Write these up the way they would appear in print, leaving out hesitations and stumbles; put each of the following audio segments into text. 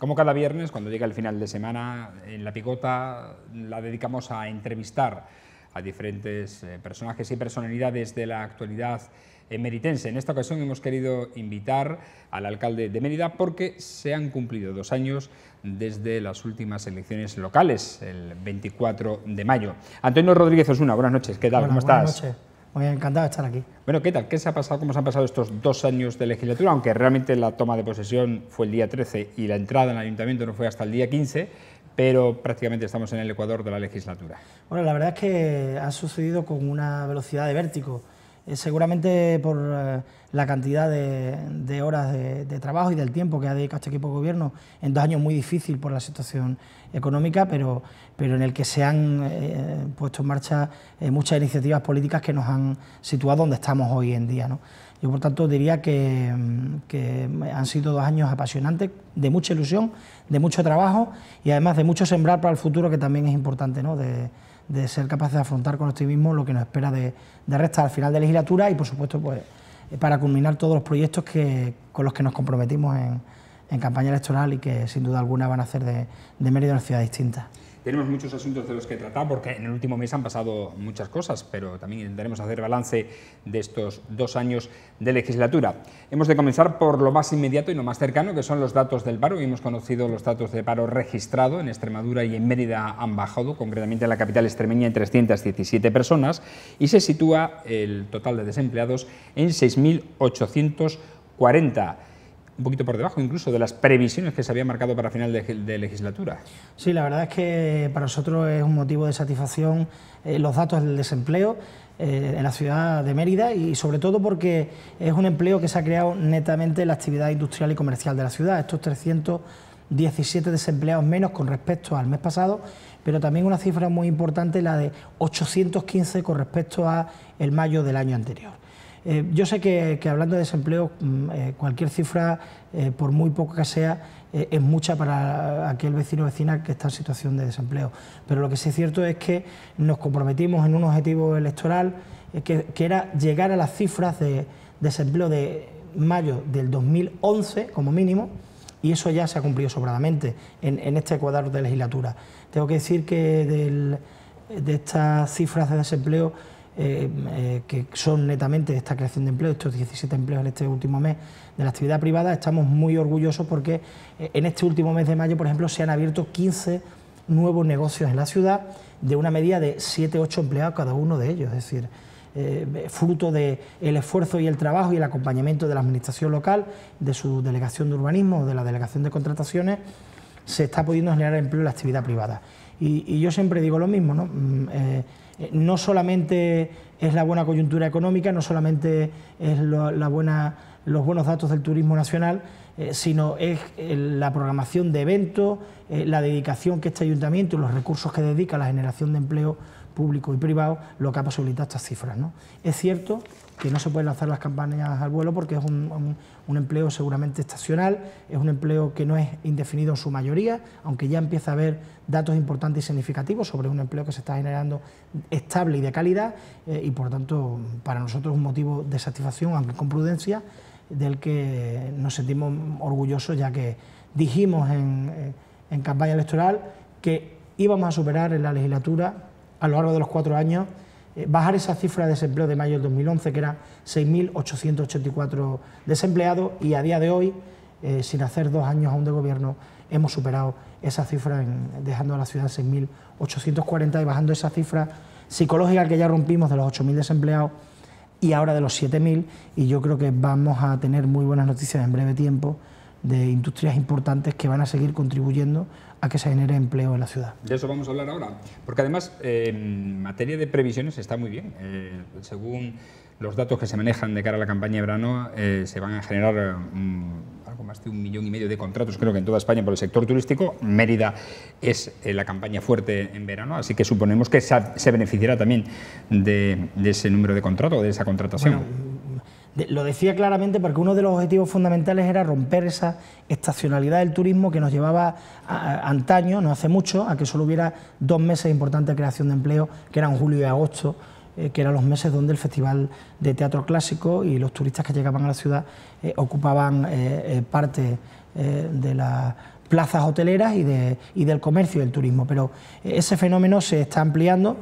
Como cada viernes, cuando llega el final de semana, en La Picota la dedicamos a entrevistar a diferentes personajes y personalidades de la actualidad meritense. En esta ocasión hemos querido invitar al alcalde de Mérida porque se han cumplido 2 años desde las últimas elecciones locales, el 24 de mayo. Antonio Rodríguez Osuna, buenas noches, ¿qué tal? Hola, ¿Cómo estás? Buenas noches, muy encantado de estar aquí. Bueno, ¿qué tal? ¿Qué se ha pasado? ¿Cómo se han pasado estos 2 años de legislatura? Aunque realmente la toma de posesión fue el día 13 y la entrada en el ayuntamiento no fue hasta el día 15, pero prácticamente estamos en el ecuador de la legislatura. Bueno, la verdad es que ha sucedido con una velocidad de vértigo, seguramente por la cantidad de horas de trabajo y del tiempo que ha dedicado este equipo de gobierno en 2 años muy difícil por la situación económica, pero en el que se han puesto en marcha muchas iniciativas políticas que nos han situado donde estamos hoy en día, ¿no? Yo, por tanto, diría que han sido 2 años apasionantes, de mucha ilusión, de mucho trabajo y además de mucho sembrar para el futuro, que también es importante, ¿no? De ser capaces de afrontar con optimismo lo que nos espera de resta al final de legislatura y, por supuesto, pues para culminar todos los proyectos con los que nos comprometimos en campaña electoral y que, sin duda alguna, van a hacer de Mérida una ciudad distinta. Tenemos muchos asuntos de los que tratar porque en el último mes han pasado muchas cosas, pero también intentaremos hacer balance de estos 2 años de legislatura. Hemos de comenzar por lo más inmediato y lo más cercano, que son los datos del paro. Y hemos conocido los datos de paro registrado en Extremadura y en Mérida han bajado, concretamente en la capital extremeña en 317 personas y se sitúa el total de desempleados en 6.840. Un poquito por debajo incluso de las previsiones que se habían marcado para final de legislatura. Sí, la verdad es que para nosotros es un motivo de satisfacción los datos del desempleo en la ciudad de Mérida y sobre todo porque es un empleo que se ha creado netamente en la actividad industrial y comercial de la ciudad. Estos 317 desempleados menos con respecto al mes pasado, pero también una cifra muy importante, la de 815 con respecto a el mayo del año anterior. Yo sé que hablando de desempleo, cualquier cifra, por muy poco que sea, es mucha para aquel vecino o vecina que está en situación de desempleo. Pero lo que sí es cierto es que nos comprometimos en un objetivo electoral que era llegar a las cifras de desempleo de mayo del 2011 como mínimo, y eso ya se ha cumplido sobradamente en este cuadro de legislatura. Tengo que decir que de estas cifras de desempleo, que son netamente esta creación de empleo, estos 17 empleos en este último mes de la actividad privada, estamos muy orgullosos porque en este último mes de mayo, por ejemplo, se han abierto 15 nuevos negocios en la ciudad de una media de 7-8 empleados cada uno de ellos, es decir, fruto del esfuerzo y el trabajo y el acompañamiento de la administración local, de su delegación de urbanismo o de la delegación de contrataciones, se está pudiendo generar empleo en la actividad privada. Y yo siempre digo lo mismo, ¿no? No solamente es la buena coyuntura económica, no solamente es los buenos datos del turismo nacional, sino es la programación de eventos, la dedicación que este ayuntamiento y los recursos que dedica a la generación de empleo público y privado lo que ha posibilitado estas cifras, ¿no? Es cierto que no se pueden lanzar las campañas al vuelo porque es un empleo seguramente estacional, es un empleo que no es indefinido en su mayoría, aunque ya empieza a haber datos importantes y significativos sobre un empleo que se está generando estable y de calidad y por tanto para nosotros es un motivo de satisfacción, aunque con prudencia, del que nos sentimos orgullosos, ya que dijimos en campaña electoral que íbamos a superar en la legislatura a lo largo de los 4 años, bajar esa cifra de desempleo de mayo del 2011, que eran 6.884 desempleados, y a día de hoy, sin hacer 2 años aún de gobierno, hemos superado esa cifra, dejando a la ciudad 6.840 y bajando esa cifra psicológica que ya rompimos de los 8.000 desempleados y ahora de los 7.000, y yo creo que vamos a tener muy buenas noticias en breve tiempo de industrias importantes que van a seguir contribuyendo a que se genere empleo en la ciudad. De eso vamos a hablar ahora, porque además en materia de previsiones está muy bien. Según los datos que se manejan de cara a la campaña de verano, se van a generar algo más de 1,5 millones de contratos, creo que en toda España, por el sector turístico. Mérida es la campaña fuerte en verano, así que suponemos que se beneficiará también de ese número de contratos, de esa contratación. Bueno, lo decía claramente porque uno de los objetivos fundamentales era romper esa estacionalidad del turismo que nos llevaba antaño, no hace mucho, a que solo hubiera 2 meses de importante creación de empleo, que eran julio y agosto, que eran los meses donde el Festival de Teatro Clásico y los turistas que llegaban a la ciudad ocupaban parte de la plazas hoteleras y del comercio y del turismo, pero ese fenómeno se está ampliando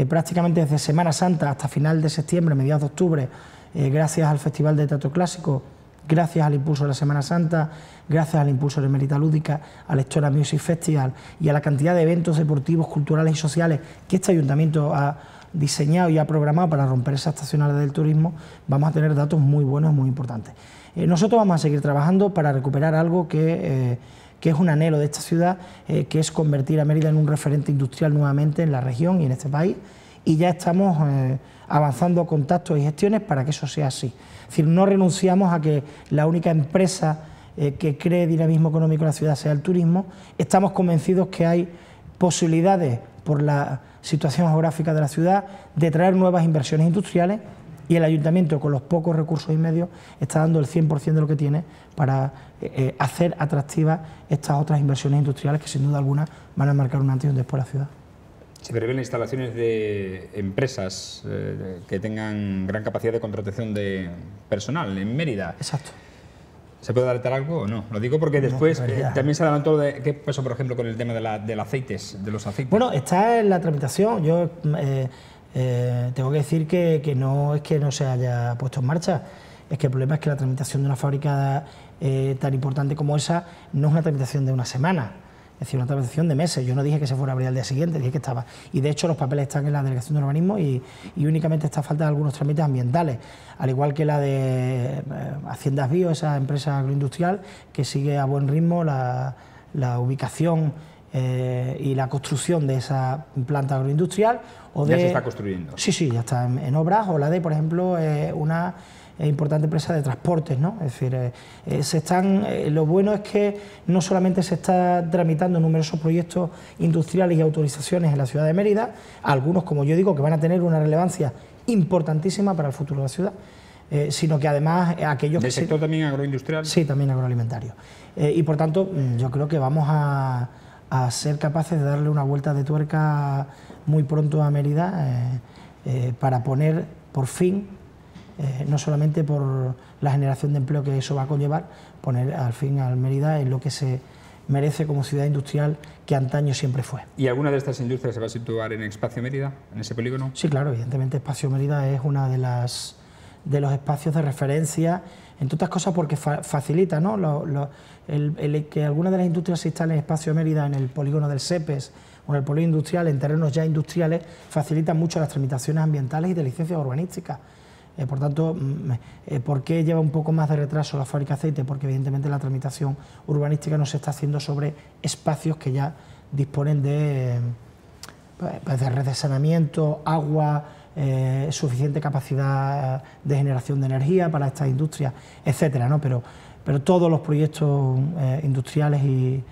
prácticamente desde Semana Santa hasta final de septiembre, mediados de octubre, gracias al Festival de Teatro Clásico, gracias al impulso de la Semana Santa, gracias al impulso de Mérida Lúdica, al Extora Music Festival y a la cantidad de eventos deportivos, culturales y sociales que este ayuntamiento ha diseñado y ha programado para romper esa estacionalidad del turismo, vamos a tener datos muy buenos, muy importantes. Nosotros vamos a seguir trabajando para recuperar algo que es un anhelo de esta ciudad, que es convertir a Mérida en un referente industrial nuevamente en la región y en este país, y ya estamos avanzando contactos y gestiones para que eso sea así. Es decir, no renunciamos a que la única empresa que cree dinamismo económico en la ciudad sea el turismo. Estamos convencidos que hay posibilidades, por la situación geográfica de la ciudad, de traer nuevas inversiones industriales, y el ayuntamiento, con los pocos recursos y medios, está dando el 100% de lo que tiene para hacer atractivas estas otras inversiones industriales que sin duda alguna van a marcar un antes y un después en la ciudad. Se prevén instalaciones de empresas que tengan gran capacidad de contratación de personal en Mérida. Exacto. ¿Se puede adelantar algo o no? Lo digo porque después también se adelantó de qué pasó, por ejemplo, con el tema de los aceites. Bueno, está en la tramitación. Yo tengo que decir que no es que no se haya puesto en marcha, es que el problema es que la tramitación de una fábrica tan importante como esa no es una tramitación de una semana. Es decir, una tramitación de meses. Yo no dije que se fuera a abrir al día siguiente, dije que estaba. Y de hecho los papeles están en la Delegación de Urbanismo y únicamente está falta de algunos trámites ambientales, al igual que la de Haciendas Bio, esa empresa agroindustrial que sigue a buen ritmo la ubicación y la construcción de esa planta agroindustrial. ¿Ya se está construyendo? Sí, sí, ya está en obras. O la de, por ejemplo, una importante empresa de transportes, ¿no? Es decir, lo bueno es que no solamente se está tramitando numerosos proyectos industriales y autorizaciones en la ciudad de Mérida, algunos, como yo digo, que van a tener una relevancia importantísima para el futuro de la ciudad, sino que además aquellos ¿Del sector también agroindustrial? Sí, también agroalimentario. Y por tanto, yo creo que vamos a ser capaces de darle una vuelta de tuerca muy pronto a Mérida para poner por fin, no solamente por la generación de empleo que eso va a conllevar, poner al fin a Mérida en lo que se merece como ciudad industrial que antaño siempre fue. ¿Y alguna de estas industrias se va a situar en Espacio Mérida, en ese polígono? Sí, claro, evidentemente Espacio Mérida es una de los espacios de referencia, entre otras cosas porque facilita, ¿no?, el que algunas de las industrias se instalen en Espacio Mérida, en el polígono del SEPES o en el polígono industrial, en terrenos ya industriales, facilita mucho las tramitaciones ambientales y de licencias urbanísticas. Por tanto, ¿por qué lleva un poco más de retraso la fábrica de aceite? Porque evidentemente la tramitación urbanística no se está haciendo sobre espacios que ya disponen de red de saneamiento, agua, suficiente capacidad de generación de energía para estas industrias, etcétera, ¿no? Pero todos los proyectos industriales y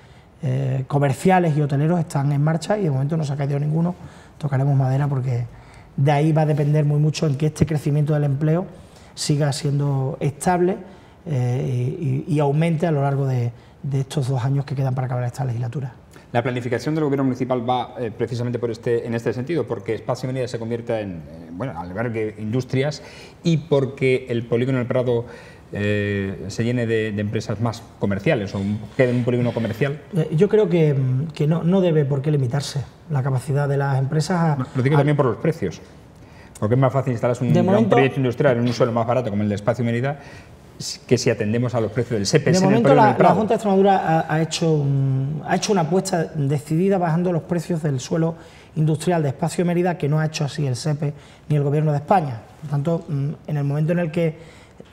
comerciales y hoteleros están en marcha y de momento no se ha caído ninguno. Tocaremos madera porque de ahí va a depender muy mucho en que este crecimiento del empleo siga siendo estable y aumente a lo largo de estos 2 años que quedan para acabar esta legislatura. La planificación del Gobierno municipal va precisamente en este sentido, porque Espacio Mérida se convierta en albergue industrias y porque el polígono del Prado se llene de empresas más comerciales o quede en un polígono comercial. Yo creo que no debe por qué limitarse la capacidad de las empresas Lo digo también por los precios, porque es más fácil instalar un proyecto industrial en un suelo más barato como el de Espacio Mérida que si atendemos a los precios del SEPES. De momento la Junta de Extremadura ha hecho una apuesta decidida bajando los precios del suelo industrial de Espacio Mérida, que no ha hecho así el SEPES ni el Gobierno de España. Por tanto, en el momento en el que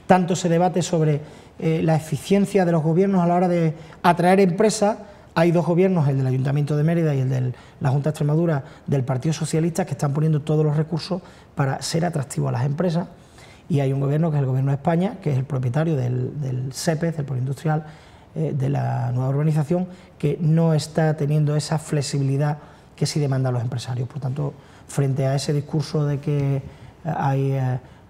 tanto se debate sobre la eficiencia de los gobiernos a la hora de atraer empresas, hay 2 gobiernos, el del Ayuntamiento de Mérida y el de la Junta de Extremadura del Partido Socialista, que están poniendo todos los recursos para ser atractivos a las empresas, y hay un gobierno que es el Gobierno de España, que es el propietario del SEPES, del Polo Industrial, de la nueva urbanización, que no está teniendo esa flexibilidad que sí demandan los empresarios. Por tanto, frente a ese discurso de que hay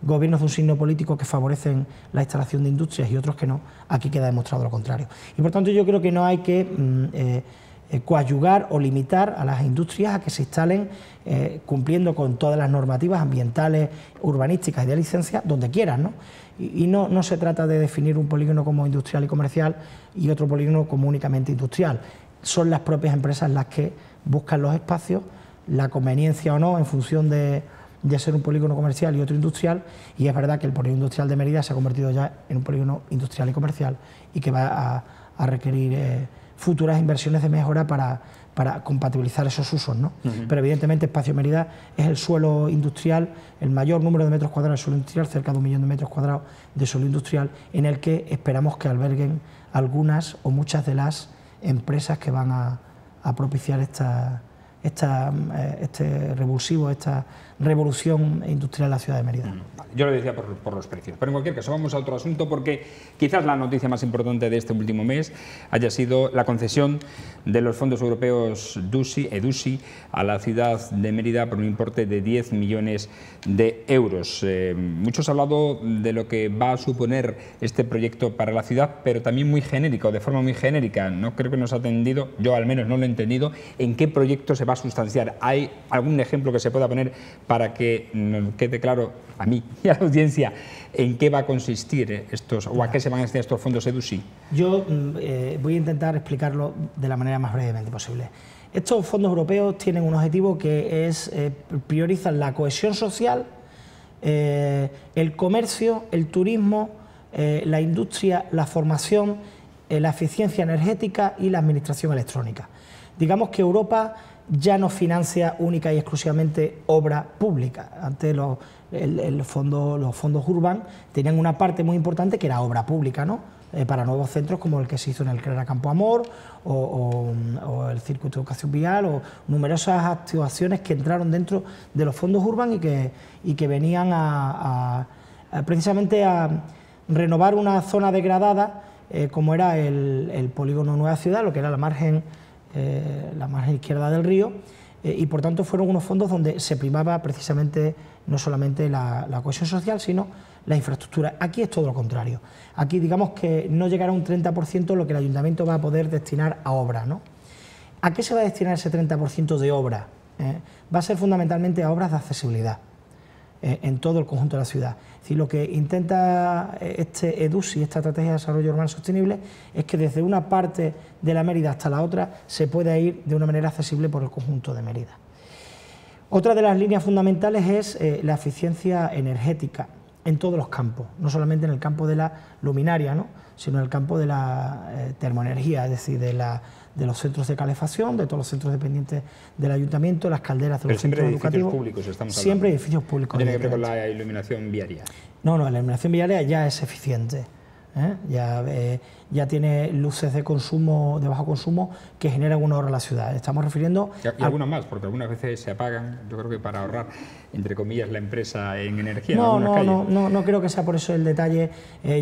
gobiernos de un signo político que favorecen la instalación de industrias y otros que no, aquí queda demostrado lo contrario. Y por tanto yo creo que no hay que coadyuvar o limitar a las industrias a que se instalen cumpliendo con todas las normativas ambientales, urbanísticas y de licencia donde quieran, ¿no? Y no se trata de definir un polígono como industrial y comercial y otro polígono como únicamente industrial. Son las propias empresas las que buscan los espacios, la conveniencia o no en función de ser un polígono comercial y otro industrial, y es verdad que el polígono industrial de Mérida se ha convertido ya en un polígono industrial y comercial y que va a requerir futuras inversiones de mejora para compatibilizar esos usos, ¿no? Pero evidentemente Espacio Mérida es el suelo industrial, el mayor número de metros cuadrados de suelo industrial, cerca de 1 millón de metros cuadrados de suelo industrial, en el que esperamos que alberguen algunas o muchas de las empresas que van a propiciar este revulsivo, esta revolución industrial en la ciudad de Mérida. Vale, yo lo decía por los precios, pero en cualquier caso vamos a otro asunto, porque quizás la noticia más importante de este último mes haya sido la concesión de los fondos europeos EDUSI a la ciudad de Mérida por un importe de 10 millones de euros. Muchos han hablado de lo que va a suponer este proyecto para la ciudad, pero también muy genérico, de forma muy genérica. No creo que nos ha atendido, yo al menos no lo he entendido, en qué proyecto se va a sustanciar. ¿Hay algún ejemplo que se pueda poner para que nos quede claro a mí y a la audiencia en qué va a consistir estos, o a qué se van a destinar estos fondos EDUSI? Yo voy a intentar explicarlo de la manera más brevemente posible. Estos fondos europeos tienen un objetivo que es priorizar la cohesión social, el comercio, el turismo, la industria, la formación, la eficiencia energética y la administración electrónica. Digamos que Europa ya no financia única y exclusivamente obra pública. Antes los fondos Urban tenían una parte muy importante que era obra pública, ¿no? Para nuevos centros como el que se hizo en el CRERA Campo Amor o el Circuito de Educación Vial, o numerosas actuaciones que entraron dentro de los fondos Urban y que venían precisamente a renovar una zona degradada como era el polígono Nueva Ciudad, lo que era la margen izquierda del río, y por tanto fueron unos fondos donde se primaba precisamente no solamente la cohesión social, sino la infraestructura. Aquí es todo lo contrario. Aquí digamos que no llegará a un 30% lo que el ayuntamiento va a poder destinar a obra, ¿no? ¿A qué se va a destinar ese 30% de obra? Va a ser fundamentalmente a obras de accesibilidad en todo el conjunto de la ciudad. Es decir, lo que intenta este EDUSI, esta Estrategia de Desarrollo Urbano Sostenible, es que desde una parte de la Mérida hasta la otra se pueda ir de una manera accesible por el conjunto de Mérida. Otra de las líneas fundamentales es la eficiencia energética en todos los campos, no solamente en el campo de la luminaria, ¿no?, sino en el campo de la termoenergía, es decir, de los centros de calefacción, de todos los centros dependientes del ayuntamiento, las calderas de los centros educativos. Siempre edificios públicos estamos hablando. Siempre edificios públicos. ¿Tiene que ver con la iluminación viaria? No, la iluminación viaria ya es eficiente. Ya tiene luces de consumo, de bajo consumo, que generan un ahorro en la ciudad. Estamos refiriendo... Y algunas más, porque algunas veces se apagan, yo creo que para ahorrar, entre comillas, la empresa en energía. No creo que sea por eso el detalle.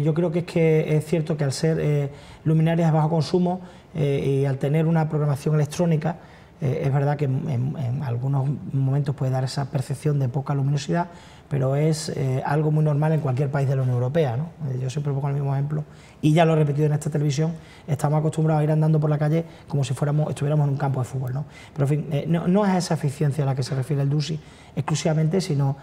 Yo creo que es cierto que al ser luminarias de bajo consumo y al tener una programación electrónica, es verdad que en algunos momentos puede dar esa percepción de poca luminosidad, pero es algo muy normal en cualquier país de la Unión Europea, ¿no? Yo siempre pongo el mismo ejemplo, y ya lo he repetido en esta televisión, estamos acostumbrados a ir andando por la calle como si estuviéramos en un campo de fútbol, ¿no? Pero en fin, no es a esa eficiencia a la que se refiere el DUSI exclusivamente, sino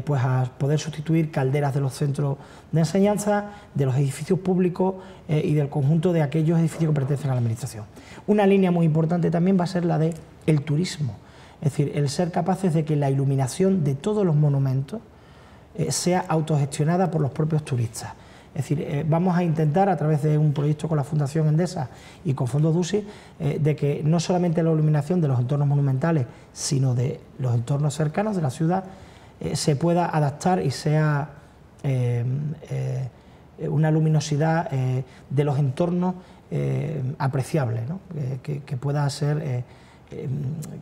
pues a poder sustituir calderas de los centros de enseñanza, de los edificios públicos y del conjunto de aquellos edificios que pertenecen a la administración. Una línea muy importante también va a ser la de el turismo, es decir, el ser capaces de que la iluminación de todos los monumentos sea autogestionada por los propios turistas. Es decir, vamos a intentar, a través de un proyecto con la Fundación Endesa y con fondos DUSI, de que no solamente la iluminación de los entornos monumentales, sino de los entornos cercanos de la ciudad, se pueda adaptar y sea una luminosidad de los entornos apreciable, ¿no? Que pueda ser,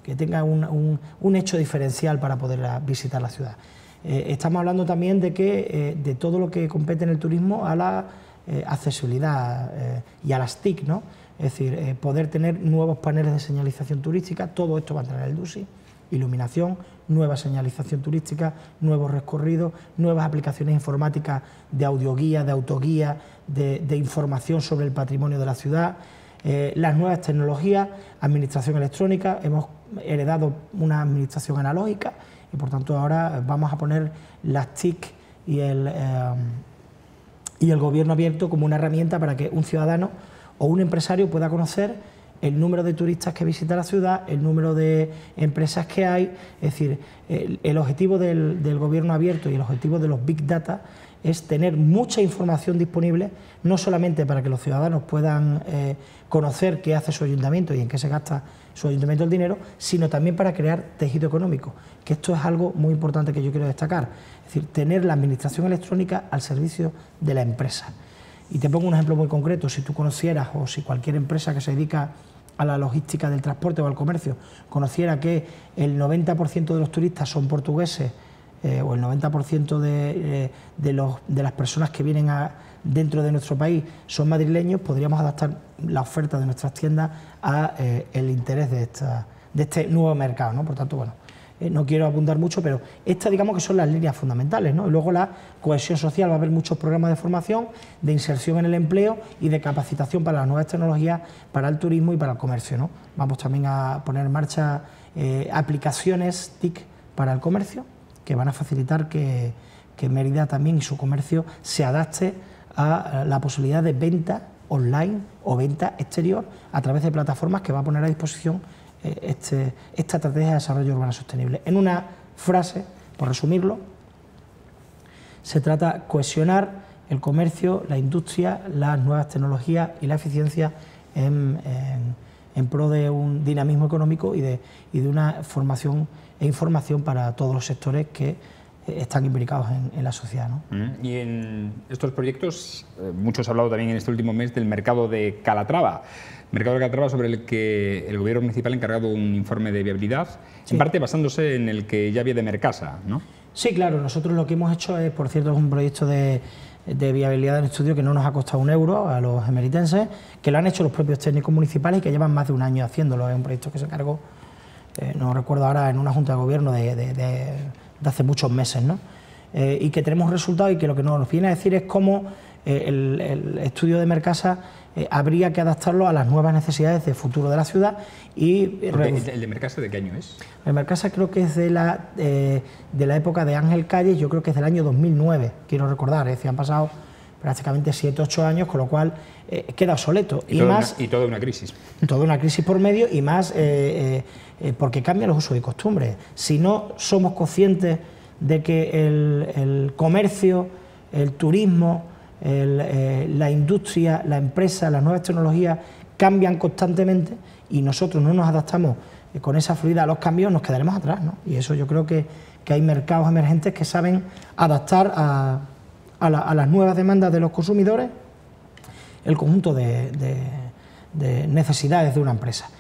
que tenga un hecho diferencial para poder visitar la ciudad. Estamos hablando también de que de todo lo que compete en el turismo a la accesibilidad y a las TIC, ¿no? Es decir, poder tener nuevos paneles de señalización turística, todo esto va a traer el DUSI, iluminación, nueva señalización turística, nuevos recorridos, nuevas aplicaciones informáticas de audioguía, de autoguía, de información sobre el patrimonio de la ciudad, las nuevas tecnologías, administración electrónica. Hemos heredado una administración analógica y por tanto ahora vamos a poner las TIC y el gobierno abierto como una herramienta para que un ciudadano o un empresario pueda conocer el número de turistas que visita la ciudad, el número de empresas que hay. Es decir, el objetivo del gobierno abierto y el objetivo de los Big Data es tener mucha información disponible, no solamente para que los ciudadanos puedan conocer qué hace su ayuntamiento y en qué se gasta su ayuntamiento el dinero, sino también para crear tejido económico, que esto es algo muy importante que yo quiero destacar. Es decir, tener la administración electrónica al servicio de la empresa. Y te pongo un ejemplo muy concreto. Si tú conocieras, o si cualquier empresa que se dedica a la logística del transporte o al comercio conociera que el 90% de los turistas son portugueses, o el 90% de las personas que vienen dentro de nuestro país son madrileños, podríamos adaptar la oferta de nuestras tiendas a el interés de este nuevo mercado, ¿no? Por tanto, bueno, no quiero abundar mucho, pero estas, digamos, que son las líneas fundamentales, ¿no? Y luego la cohesión social, va a haber muchos programas de formación, de inserción en el empleo y de capacitación para las nuevas tecnologías, para el turismo y para el comercio, ¿no? Vamos también a poner en marcha aplicaciones TIC para el comercio, que van a facilitar que Mérida también y su comercio se adapte a la posibilidad de venta online o venta exterior a través de plataformas que va a poner a disposición esta estrategia de desarrollo urbano sostenible. En una frase, por resumirlo, se trata de cohesionar el comercio, la industria, las nuevas tecnologías y la eficiencia en pro de un dinamismo económico y de una formación e información para todos los sectores que están implicados en la sociedad, ¿no? Y en estos proyectos, muchos han hablado también en este último mes del mercado de Calatrava. Mercado de Calatrava, sobre el que el Gobierno municipal ha encargado un informe de viabilidad, sí, en parte basándose en el que ya había de Mercasa, ¿no? Sí, claro. Nosotros lo que hemos hecho es, por cierto, es un proyecto de viabilidad en estudio que no nos ha costado un euro a los emeritenses, que lo han hecho los propios técnicos municipales y que llevan más de un año haciéndolo. Es un proyecto que se encargó, no recuerdo ahora, en una junta de gobierno de hace muchos meses, ¿no? Y que tenemos resultados y que lo que nos viene a decir es cómo el estudio de Mercasa habría que adaptarlo a las nuevas necesidades de futuro de la ciudad. Y ¿El de Mercasa de qué año es? El Mercasa creo que es de la época de Ángel Calles, yo creo que es del año 2009, quiero recordar, es decir, han pasado prácticamente 7 u 8 años, con lo cual queda obsoleto. Y toda una crisis. Toda una crisis por medio y más porque cambian los usos y costumbres. Si no somos conscientes de que el comercio, el turismo, la industria, la empresa, las nuevas tecnologías cambian constantemente y nosotros no nos adaptamos con esa fluidez a los cambios, nos quedaremos atrás, ¿no? Y eso yo creo que hay mercados emergentes que saben adaptar a las nuevas demandas de los consumidores el conjunto de necesidades de una empresa.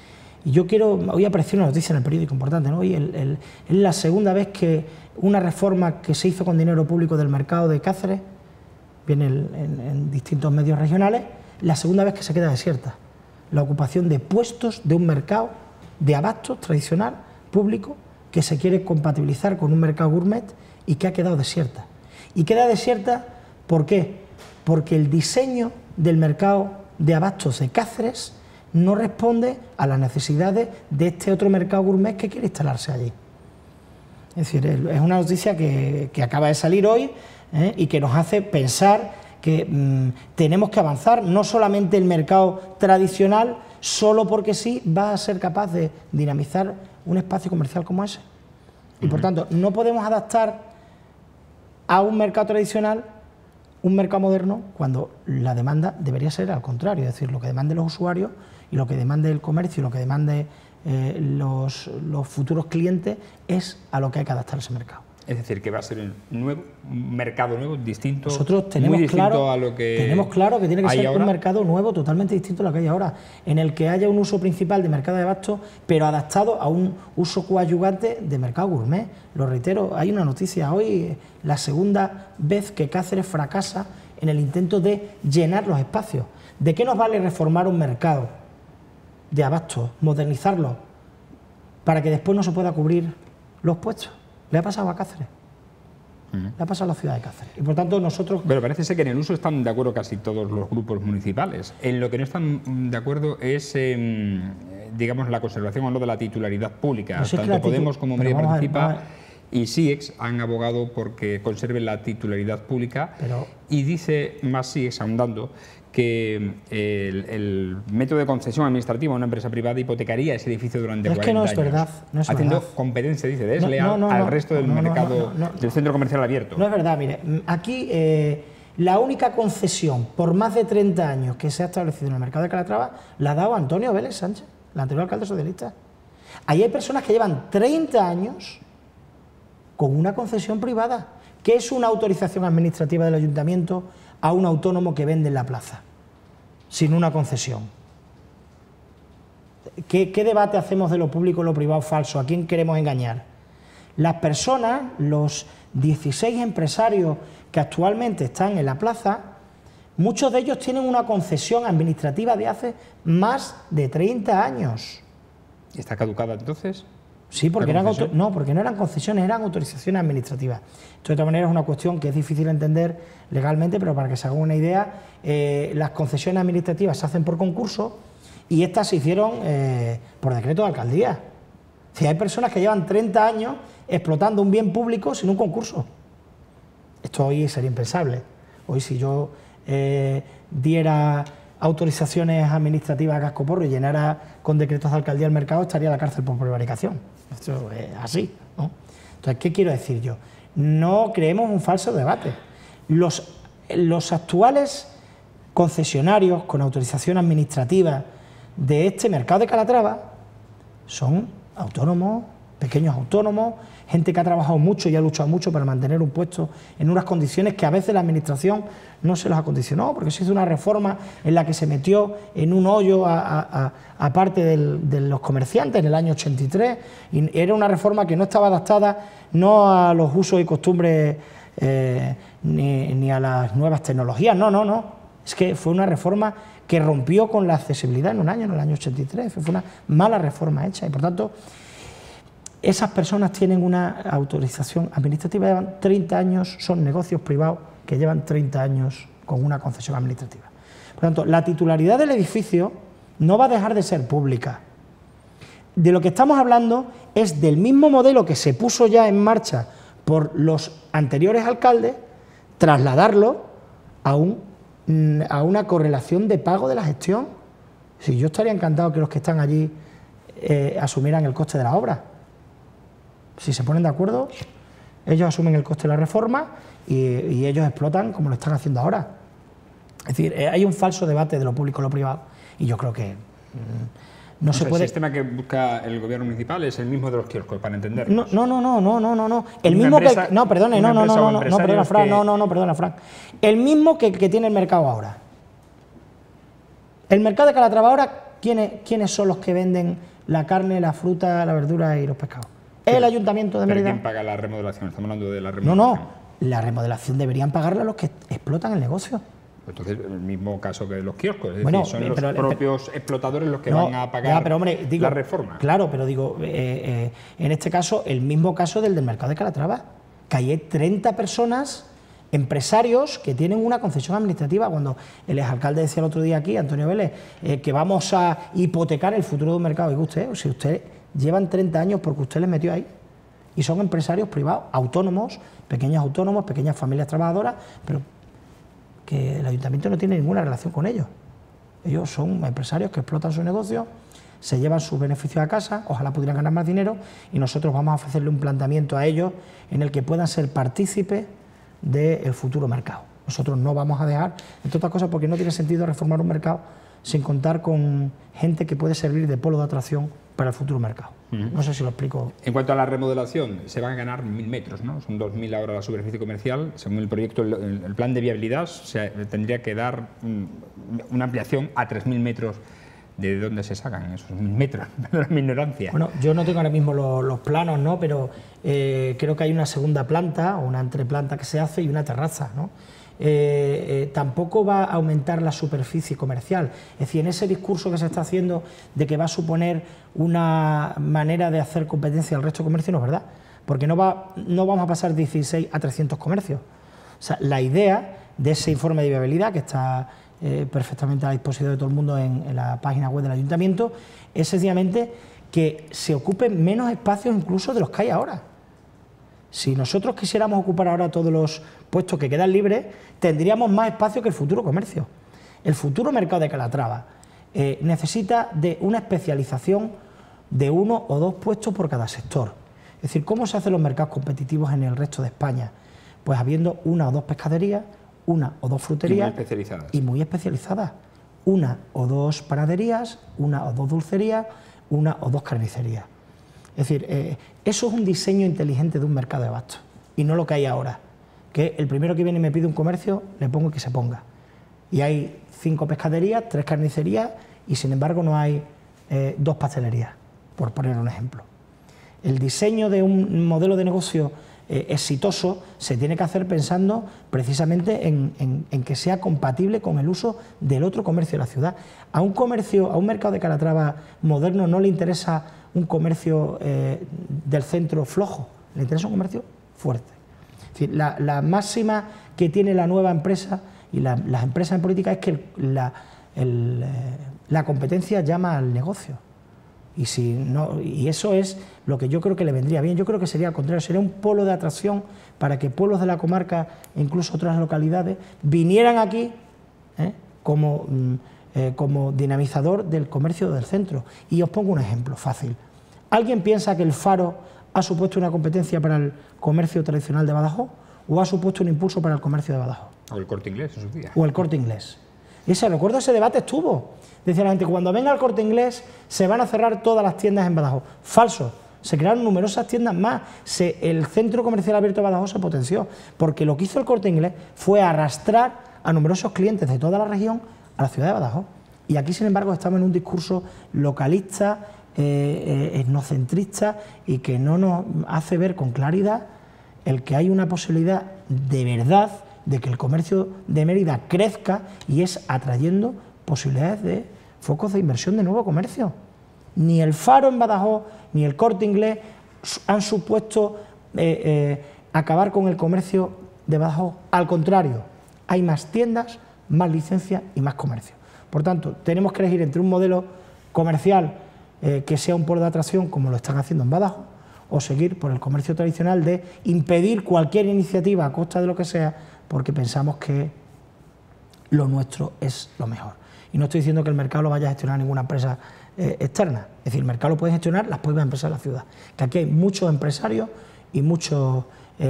Y yo hoy apareció una noticia en el periódico importante, ¿no? Hoy es la segunda vez que una reforma que se hizo con dinero público del mercado de Cáceres, viene en distintos medios regionales, la segunda vez que se queda desierta. La ocupación de puestos de un mercado de abastos tradicional, público, que se quiere compatibilizar con un mercado gourmet y que ha quedado desierta. Y queda desierta, ¿por qué? Porque el diseño del mercado de abastos de Cáceres no responde a las necesidades de este otro mercado gourmet que quiere instalarse allí. Es decir, es una noticia que acaba de salir hoy y que nos hace pensar que tenemos que avanzar. No solamente el mercado tradicional, solo porque sí, va a ser capaz de dinamizar un espacio comercial como ese. Y por tanto, no podemos adaptar a un mercado tradicional un mercado moderno cuando la demanda debería ser al contrario, es decir, lo que demanden los usuarios y lo que demande el comercio y lo que demande los futuros clientes es a lo que hay que adaptar ese mercado. Es decir, que va a ser un mercado nuevo, distinto. Nosotros tenemos muy distinto claro, a lo que tenemos claro que tiene que ser ahora un mercado nuevo, totalmente distinto a lo que hay ahora, en el que haya un uso principal de mercado de abastos, pero adaptado a un uso coadyuvante de mercado gourmet. Lo reitero, hay una noticia hoy, la segunda vez que Cáceres fracasa en el intento de llenar los espacios. ¿De qué nos vale reformar un mercado de abastos, modernizarlo, para que después no se pueda cubrir los puestos? Le ha pasado a Cáceres. le ha pasado a la ciudad de Cáceres. Y por tanto nosotros... Pero parece ser que en el uso están de acuerdo casi todos los grupos municipales. En lo que no están de acuerdo es, digamos, la conservación o no de la titularidad pública. No sé, tanto Podemos como Media Participa y SIEX han abogado porque conserven la titularidad pública, y dice más SIEX, ahondando, que el método de concesión administrativa a una empresa privada hipotecaría ese edificio durante 40 años. Es que no es verdad. No es haciendo verdad. Competencia, dice, desleal al resto del mercado del centro comercial abierto. No es verdad, mire, aquí la única concesión por más de 30 años que se ha establecido en el mercado de Calatrava la ha dado Antonio Vélez Sánchez, el anterior alcalde socialista. Ahí hay personas que llevan 30 años con una concesión privada, que es una autorización administrativa del ayuntamiento a un autónomo que vende en la plaza, sin una concesión. ¿Qué debate hacemos de lo público y lo privado falso? ¿A quién queremos engañar? Las personas, los 16 empresarios que actualmente están en la plaza, muchos de ellos tienen una concesión administrativa de hace más de 30 años. ¿Está caducada entonces? Sí, porque porque no eran concesiones, eran autorizaciones administrativas. Esto de todas maneras es una cuestión que es difícil de entender legalmente, pero para que se hagan una idea, las concesiones administrativas se hacen por concurso y estas se hicieron por decreto de alcaldía. Si hay personas que llevan 30 años explotando un bien público sin un concurso. Esto hoy sería impensable. Hoy si yo diera autorizaciones administrativas a cascoporro y llenara con decretos de alcaldía el mercado, estaría en la cárcel por prevaricación. Esto es así, ¿no? Entonces, ¿qué quiero decir yo? No creemos un falso debate. Los actuales concesionarios con autorización administrativa de este mercado de Calatrava son autónomos, pequeños autónomos, gente que ha trabajado mucho y ha luchado mucho para mantener un puesto en unas condiciones que a veces la administración no se los acondicionó, porque se hizo una reforma en la que se metió en un hoyo a parte de los comerciantes en el año 83, y era una reforma que no estaba adaptada no a los usos y costumbres ni a las nuevas tecnologías, no, es que fue una reforma que rompió con la accesibilidad en el año 83, fue una mala reforma hecha, y por tanto esas personas tienen una autorización administrativa, llevan 30 años, son negocios privados que llevan 30 años con una concesión administrativa. Por tanto, la titularidad del edificio no va a dejar de ser pública. De lo que estamos hablando es del mismo modelo que se puso ya en marcha por los anteriores alcaldes, trasladarlo a una correlación de pago de la gestión. Si yo estaría encantado que los que están allí asumieran el coste de la obra. Si se ponen de acuerdo, ellos asumen el coste de la reforma y ellos explotan como lo están haciendo ahora. Es decir, hay un falso debate de lo público y lo privado, y yo creo que no se puede... ¿El sistema que busca el gobierno municipal es el mismo de los kioscos, para entendernos? No. El mismo que... No, perdone, perdona, Fran. El mismo que tiene el mercado ahora. El mercado de Calatrava ahora, ¿quiénes son los que venden la carne, la fruta, la verdura y los pescados? El Ayuntamiento de Mérida. ¿Pero quién paga la remodelación? Estamos hablando de la remodelación. No, la remodelación deberían pagarla los que explotan el negocio. Entonces, el mismo caso que los kioscos, es decir, son los propios explotadores los que van a pagar la reforma. Claro, pero digo, en este caso, el mismo caso del mercado de Calatrava, que hay 30 personas, empresarios que tienen una concesión administrativa. Cuando el exalcalde decía el otro día aquí, Antonio Vélez, que vamos a hipotecar el futuro de un mercado, y si usted llevan 30 años porque usted les metió ahí, y son empresarios privados, autónomos, pequeñas familias trabajadoras, pero que el ayuntamiento no tiene ninguna relación con ellos. Ellos son empresarios que explotan su negocio, se llevan sus beneficios a casa, ojalá pudieran ganar más dinero, y nosotros vamos a ofrecerle un planteamiento a ellos en el que puedan ser partícipes del futuro mercado. Nosotros no vamos a dejar, entre otras cosas, porque no tiene sentido reformar un mercado sin contar con gente que puede servir de polo de atracción para el futuro mercado. No sé si lo explico. En cuanto a la remodelación, se van a ganar 1.000 metros, ¿no? Son 2.000 ahora la superficie comercial. Según el proyecto, el plan de viabilidad, se tendría que dar una ampliación a 3.000 metros. ¿De dónde se sacan esos 1.000 metros? Perdón mi ignorancia. Bueno, yo no tengo ahora mismo los planos, ¿no? Pero creo que hay una segunda planta o una entreplanta que se hace y una terraza, ¿no? Tampoco va a aumentar la superficie comercial. Es decir, en ese discurso que se está haciendo de que va a suponer una manera de hacer competencia al resto de comercio, no es verdad. porque no vamos a pasar 16 a 300 comercios. O sea, la idea de ese informe de viabilidad, que está perfectamente a disposición de todo el mundo en la página web del Ayuntamiento, es sencillamente que se ocupen menos espacios incluso de los que hay ahora. Si nosotros quisiéramos ocupar ahora todos los puestos que quedan libres, tendríamos más espacio que el futuro comercio. El futuro mercado de Calatrava necesita de una especialización de 1 o 2 puestos por cada sector. Es decir, ¿cómo se hacen los mercados competitivos en el resto de España? Pues habiendo 1 o 2 pescaderías, 1 o 2 fruterías y muy especializadas. 1 o 2 panaderías, 1 o 2 dulcerías, 1 o 2 carnicerías. Es decir, eso es un diseño inteligente de un mercado de abastos y no lo que hay ahora, que el primero que viene y me pide un comercio, le pongo que se ponga. Y hay 5 pescaderías, 3 carnicerías y sin embargo no hay 2 pastelerías, por poner un ejemplo. El diseño de un modelo de negocio exitoso se tiene que hacer pensando precisamente en que sea compatible con el uso del otro comercio de la ciudad. A un mercado de Calatrava moderno no le interesa un comercio del centro flojo, le interesa un comercio fuerte. Es decir, la máxima que tiene la nueva empresa y las empresas en política es que la competencia llama al negocio. Y eso es lo que yo creo que le vendría bien. Yo creo que sería al contrario, sería un polo de atracción para que pueblos de la comarca e incluso otras localidades vinieran aquí como dinamizador del comercio del centro. Y os pongo un ejemplo fácil. ¿Alguien piensa que el Faro ha supuesto una competencia para el comercio tradicional de Badajoz o ha supuesto un impulso para el comercio de Badajoz? O el Corte Inglés en su día. O el Corte Inglés. Recuerdo ese debate estuvo. Decía la gente, cuando venga el Corte Inglés se van a cerrar todas las tiendas en Badajoz. Falso. Se crearon numerosas tiendas más. El centro comercial abierto de Badajoz se potenció, porque lo que hizo el Corte Inglés fue arrastrar a numerosos clientes de toda la región a la ciudad de Badajoz. Y aquí, sin embargo, estamos en un discurso localista, etnocentrista, y que no nos hace ver con claridad el que hay una posibilidad de verdad de que el comercio de Mérida crezca, y es atrayendo posibilidades de focos de inversión de nuevo comercio. Ni el Faro en Badajoz ni el Corte Inglés han supuesto acabar con el comercio de Badajoz. Al contrario, hay más tiendas, más licencias y más comercio. Por tanto, tenemos que elegir entre un modelo comercial que sea un polo de atracción, como lo están haciendo en Badajoz, o seguir por el comercio tradicional de impedir cualquier iniciativa a costa de lo que sea, porque pensamos que lo nuestro es lo mejor. Y no estoy diciendo que el mercado lo vaya a gestionar ninguna empresa externa. Es decir, el mercado lo pueden gestionar las propias empresas de la ciudad. Que aquí hay muchos empresarios y muchos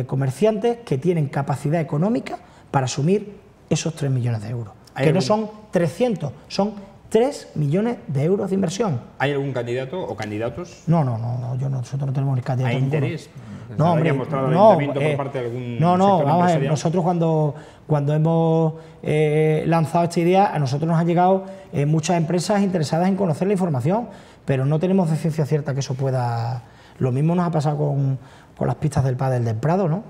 comerciantes que tienen capacidad económica para asumir esos 3 millones de euros. Que no son 300, son 3 millones de euros de inversión. ¿Hay algún candidato o candidatos? Nosotros no tenemos ni candidato. ¿Hay interés? No, hombre, mostrado el ayuntamiento por parte de algún sector vamos a ver, empresarial? nosotros cuando hemos lanzado esta idea, a nosotros nos han llegado muchas empresas interesadas en conocer la información, pero no tenemos de ciencia cierta que eso pueda... Lo mismo nos ha pasado con las pistas del pádel del Prado, ¿no?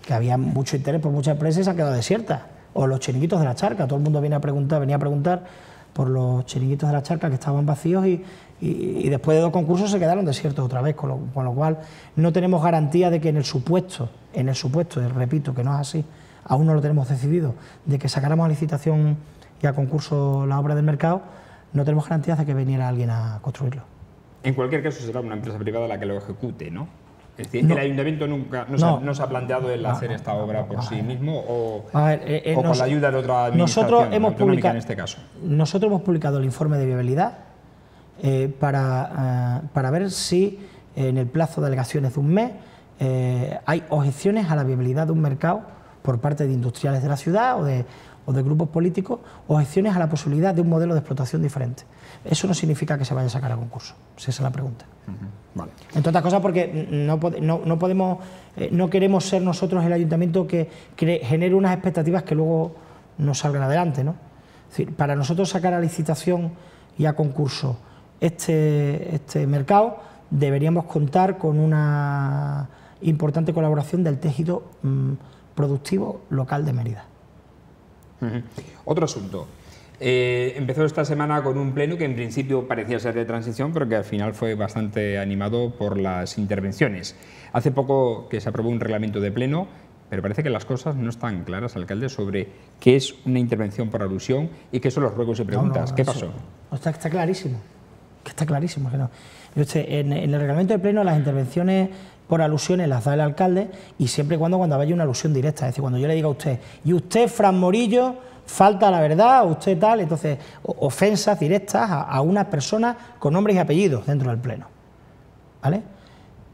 Que había mucho interés por muchas empresas y se han quedado desiertas. O los chiringuitos de la Charca, todo el mundo venía a preguntar por los chiringuitos de la Charca que estaban vacíos y después de 2 concursos se quedaron desiertos otra vez, con lo cual no tenemos garantía de que en el supuesto, y repito que no es así, aún no lo tenemos decidido, de que sacáramos a licitación y a concurso la obra del mercado, no tenemos garantías de que viniera alguien a construirlo. En cualquier caso será una empresa privada la que lo ejecute, ¿no? Es decir, el ayuntamiento nunca no se ha planteado el hacer esta obra por sí mismo o con la ayuda de otra administración autonómica en este caso. Nosotros hemos publicado el informe de viabilidad para ver si en el plazo de alegaciones de un mes hay objeciones a la viabilidad de un mercado por parte de industriales de la ciudad o de grupos políticos, objeciones a la posibilidad de un modelo de explotación diferente. Eso no significa que se vaya a sacar a concurso, si esa es la pregunta. Vale. Entre otras cosas porque no queremos ser nosotros el ayuntamiento que genere unas expectativas que luego no salgan adelante, ¿no? Es decir, para nosotros sacar a licitación y a concurso este mercado deberíamos contar con una importante colaboración del tejido productivo local de Mérida. Otro asunto. Empezó esta semana con un pleno que en principio parecía ser de transición, pero que al final fue bastante animado por las intervenciones. Hace poco que se aprobó un reglamento de pleno, pero parece que las cosas no están claras, alcalde, sobre qué es una intervención por alusión y qué son los ruegos y preguntas. ¿Qué pasó? Está clarísimo, está clarísimo. Que no. En el reglamento de pleno las intervenciones por alusiones las da el alcalde y siempre y cuando haya una alusión directa, es decir, cuando yo le diga a usted, y usted, Fran Morillo, falta la verdad, usted tal, entonces ofensas directas a una persona con nombres y apellidos dentro del pleno, ¿vale?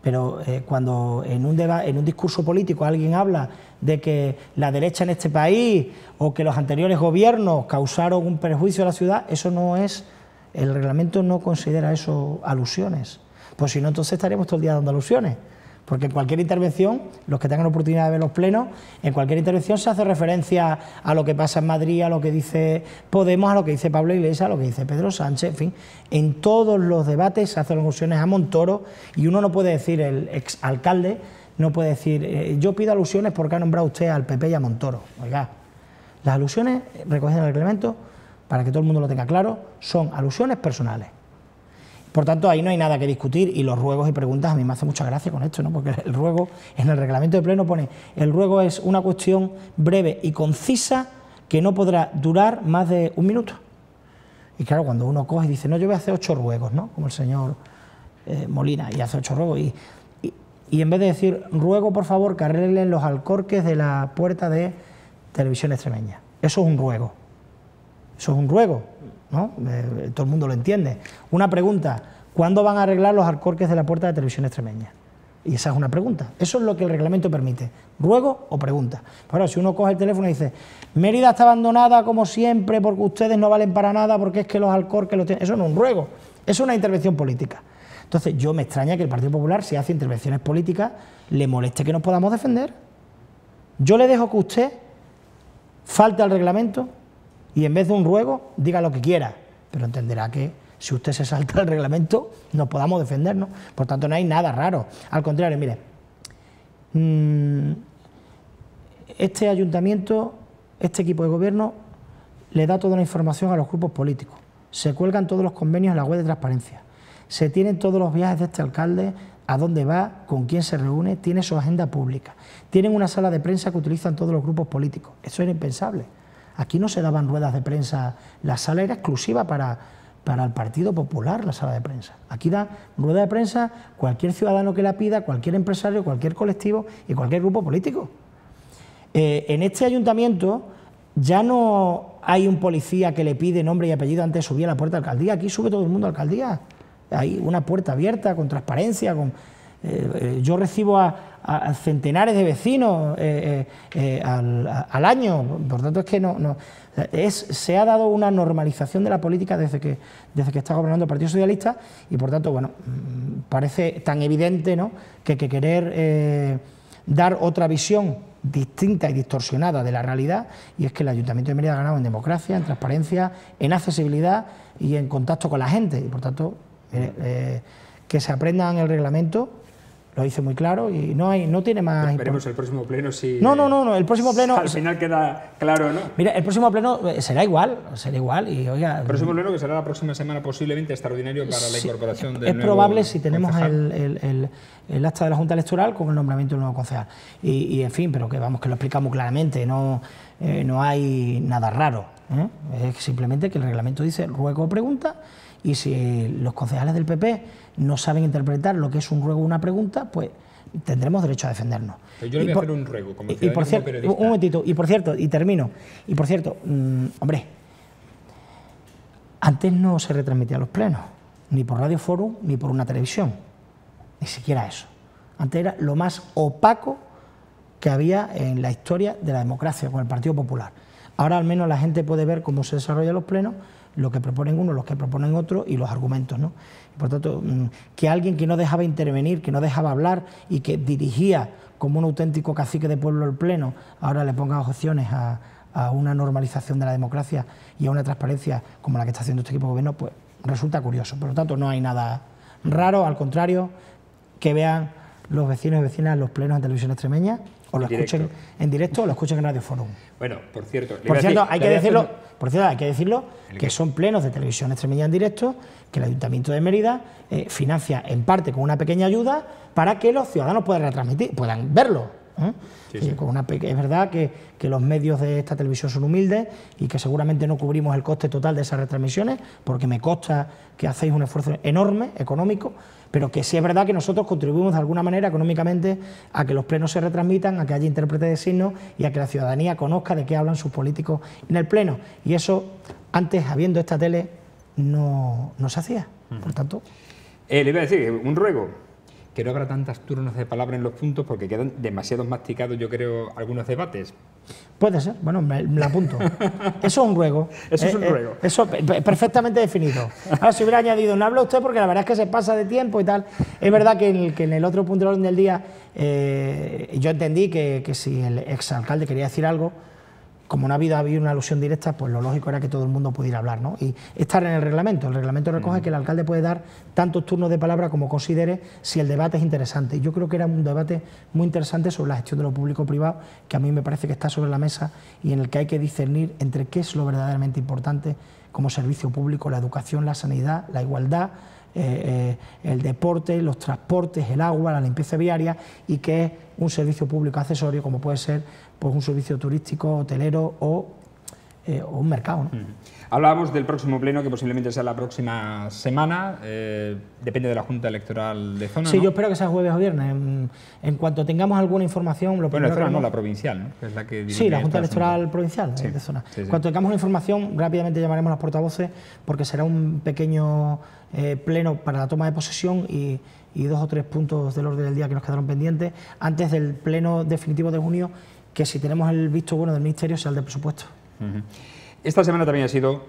Pero cuando en un discurso político alguien habla de que la derecha en este país o que los anteriores gobiernos causaron un perjuicio a la ciudad, eso no es, el reglamento no considera eso alusiones, pues si no entonces estaríamos todo el día dando alusiones. Porque en cualquier intervención, los que tengan oportunidad de ver los plenos, en cualquier intervención se hace referencia a lo que pasa en Madrid, a lo que dice Podemos, a lo que dice Pablo Iglesias, a lo que dice Pedro Sánchez, en fin. En todos los debates se hacen alusiones a Montoro y uno no puede decir, el exalcalde, no puede decir, yo pido alusiones porque ha nombrado usted al PP y a Montoro. Oiga, las alusiones recogidas en el reglamento, para que todo el mundo lo tenga claro, son alusiones personales. Por tanto, ahí no hay nada que discutir y los ruegos y preguntas a mí me hace mucha gracia con esto, ¿no? Porque el ruego, en el reglamento de pleno pone, el ruego es una cuestión breve y concisa que no podrá durar más de un minuto. Y claro, cuando uno coge y dice, no, yo voy a hacer 8 ruegos, ¿no? Como el señor Molina, y hace 8 ruegos, y en vez de decir, ruego por favor que arreglen los alcorques de la puerta de Televisión Extremeña. Eso es un ruego. Eso es un ruego, ¿no? Todo el mundo lo entiende. Una pregunta, ¿cuándo van a arreglar los alcorques de la puerta de Televisión Extremeña? Y esa es una pregunta. Eso es lo que el reglamento permite, ruego o pregunta. Pero si uno coge el teléfono y dice, Mérida está abandonada como siempre porque ustedes no valen para nada porque es que los alcorques los tienen... Eso no es un ruego, eso es una intervención política. Entonces yo me extraña que el Partido Popular, si hace intervenciones políticas, le moleste que nos podamos defender. Yo le dejo que usted falte al reglamento y en vez de un ruego, diga lo que quiera, pero entenderá que si usted se salta el reglamento, no podamos defendernos. Por tanto, no hay nada raro. Al contrario, mire, este ayuntamiento, este equipo de gobierno, le da toda la información a los grupos políticos. Se cuelgan todos los convenios en la web de transparencia. Se tienen todos los viajes de este alcalde, a dónde va, con quién se reúne, tiene su agenda pública. Tienen una sala de prensa que utilizan todos los grupos políticos. Eso era impensable. Aquí no se daban ruedas de prensa, la sala era exclusiva para el Partido Popular, la sala de prensa. Aquí da rueda de prensa cualquier ciudadano que la pida, cualquier empresario, cualquier colectivo y cualquier grupo político. En este ayuntamiento ya no hay un policía que le pide nombre y apellido antes de subir a la puerta de la alcaldía, aquí sube todo el mundo a la alcaldía. Hay una puerta abierta, con transparencia, yo recibo a centenares de vecinos al año, por tanto es que se ha dado una normalización de la política desde que está gobernando el Partido Socialista y por tanto, bueno, parece tan evidente, ¿no?, que querer dar otra visión distinta y distorsionada de la realidad, y es que el Ayuntamiento de Mérida ha ganado en democracia, en transparencia, en accesibilidad y en contacto con la gente, y por tanto que se aprendan el reglamento, lo dice muy claro y no tiene más... Esperemos el próximo pleno si... No, el próximo pleno... Al final queda claro, ¿no? Mira, el próximo pleno será igual y oiga... El próximo pleno, que será la próxima semana, posiblemente extraordinario para la incorporación del nuevo... Es probable si tenemos el acta de la Junta Electoral con el nombramiento del nuevo concejal. Y en fin, pero que vamos, que lo explicamos claramente, no hay nada raro, ¿eh? Es simplemente que el reglamento dice ruego o pregunta, y si los concejales del PP no saben interpretar lo que es un ruego o una pregunta, pues tendremos derecho a defendernos. Pero yo le voy a hacer un ruego como periodista. Un momentito, y por cierto, y termino, hombre, antes no se retransmitían los plenos, ni por Radio Fórum, ni por una televisión, ni siquiera eso. Antes era lo más opaco que había en la historia de la democracia con el Partido Popular. Ahora al menos la gente puede ver cómo se desarrollan los plenos, lo que proponen unos, los que proponen otros y los argumentos, ¿no? Y por tanto, que alguien que no dejaba intervenir, que no dejaba hablar y que dirigía como un auténtico cacique de pueblo el pleno, ahora le ponga objeciones a una normalización de la democracia y a una transparencia como la que está haciendo este equipo de gobierno, pues resulta curioso. Por lo tanto, no hay nada raro, al contrario, que vean los vecinos y vecinas los plenos en Televisión Extremeña, o lo escuchen en directo o lo escuchen en Radio Fórum. Bueno, por cierto, hay que decirlo que son plenos de Televisión Extremeña en directo, que el Ayuntamiento de Mérida financia en parte con una pequeña ayuda para que los ciudadanos puedan retransmitir, puedan verlo. Sí, sí. Es verdad que los medios de esta televisión son humildes y que seguramente no cubrimos el coste total de esas retransmisiones, porque me consta que hacéis un esfuerzo enorme, económico, pero que sí es verdad que nosotros contribuimos de alguna manera económicamente a que los plenos se retransmitan, a que haya intérpretes de signos y a que la ciudadanía conozca de qué hablan sus políticos en el pleno. Y eso, antes, habiendo esta tele, no se hacía. Por tanto... le iba a decir, un ruego, que no habrá tantas turnos de palabra en los puntos porque quedan demasiados masticados, yo creo, algunos debates. Puede ser, bueno, me la apunto. Eso es un ruego. Eso es un ruego. Eso perfectamente definido. Ahora, si hubiera añadido, no habla usted porque la verdad es que se pasa de tiempo y tal. Es verdad que en el otro punto del orden del día yo entendí que si el exalcalde quería decir algo, como no ha habido una alusión directa, pues lo lógico era que todo el mundo pudiera hablar, ¿no? Y estar en el reglamento. El reglamento recoge que el alcalde puede dar tantos turnos de palabra como considere si el debate es interesante. Yo creo que era un debate muy interesante sobre la gestión de lo público-privado, que a mí me parece que está sobre la mesa y en el que hay que discernir entre qué es lo verdaderamente importante como servicio público: la educación, la sanidad, la igualdad, el deporte, los transportes, el agua, la limpieza viaria, y qué es un servicio público accesorio como puede ser pues un servicio turístico, hotelero o un mercado, ¿no? Hablábamos del próximo pleno, que posiblemente sea la próxima semana, depende de la Junta Electoral de zona. Sí, ¿no? Yo espero que sea jueves o viernes. En cuanto tengamos alguna información... Bueno, de zona no, la provincial, ¿no? Que es la que sí, la Junta Electoral provincial de zona. Sí, sí. Cuando tengamos una información, rápidamente llamaremos a los portavoces, porque será un pequeño pleno para la toma de posesión y 2 o 3 puntos del orden del día que nos quedaron pendientes antes del pleno definitivo de junio, que si tenemos el visto bueno del Ministerio sea el de presupuesto. Esta semana también ha sido,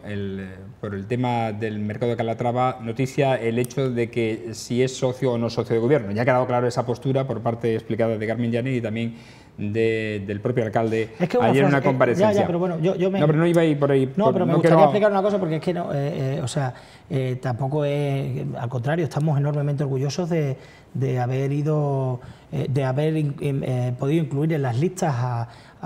por el tema del mercado de Calatrava, noticia el hecho de que si es socio o no socio de gobierno. Ya ha quedado claro esa postura por parte explicada de Carmen Llaner y también del propio alcalde ayer en una comparecencia. Pero bueno, No, pero no iba a ir por ahí. No, pero me gustaría explicar una cosa, porque es que no, tampoco es, al contrario, estamos enormemente orgullosos de haber ido, podido incluir en las listas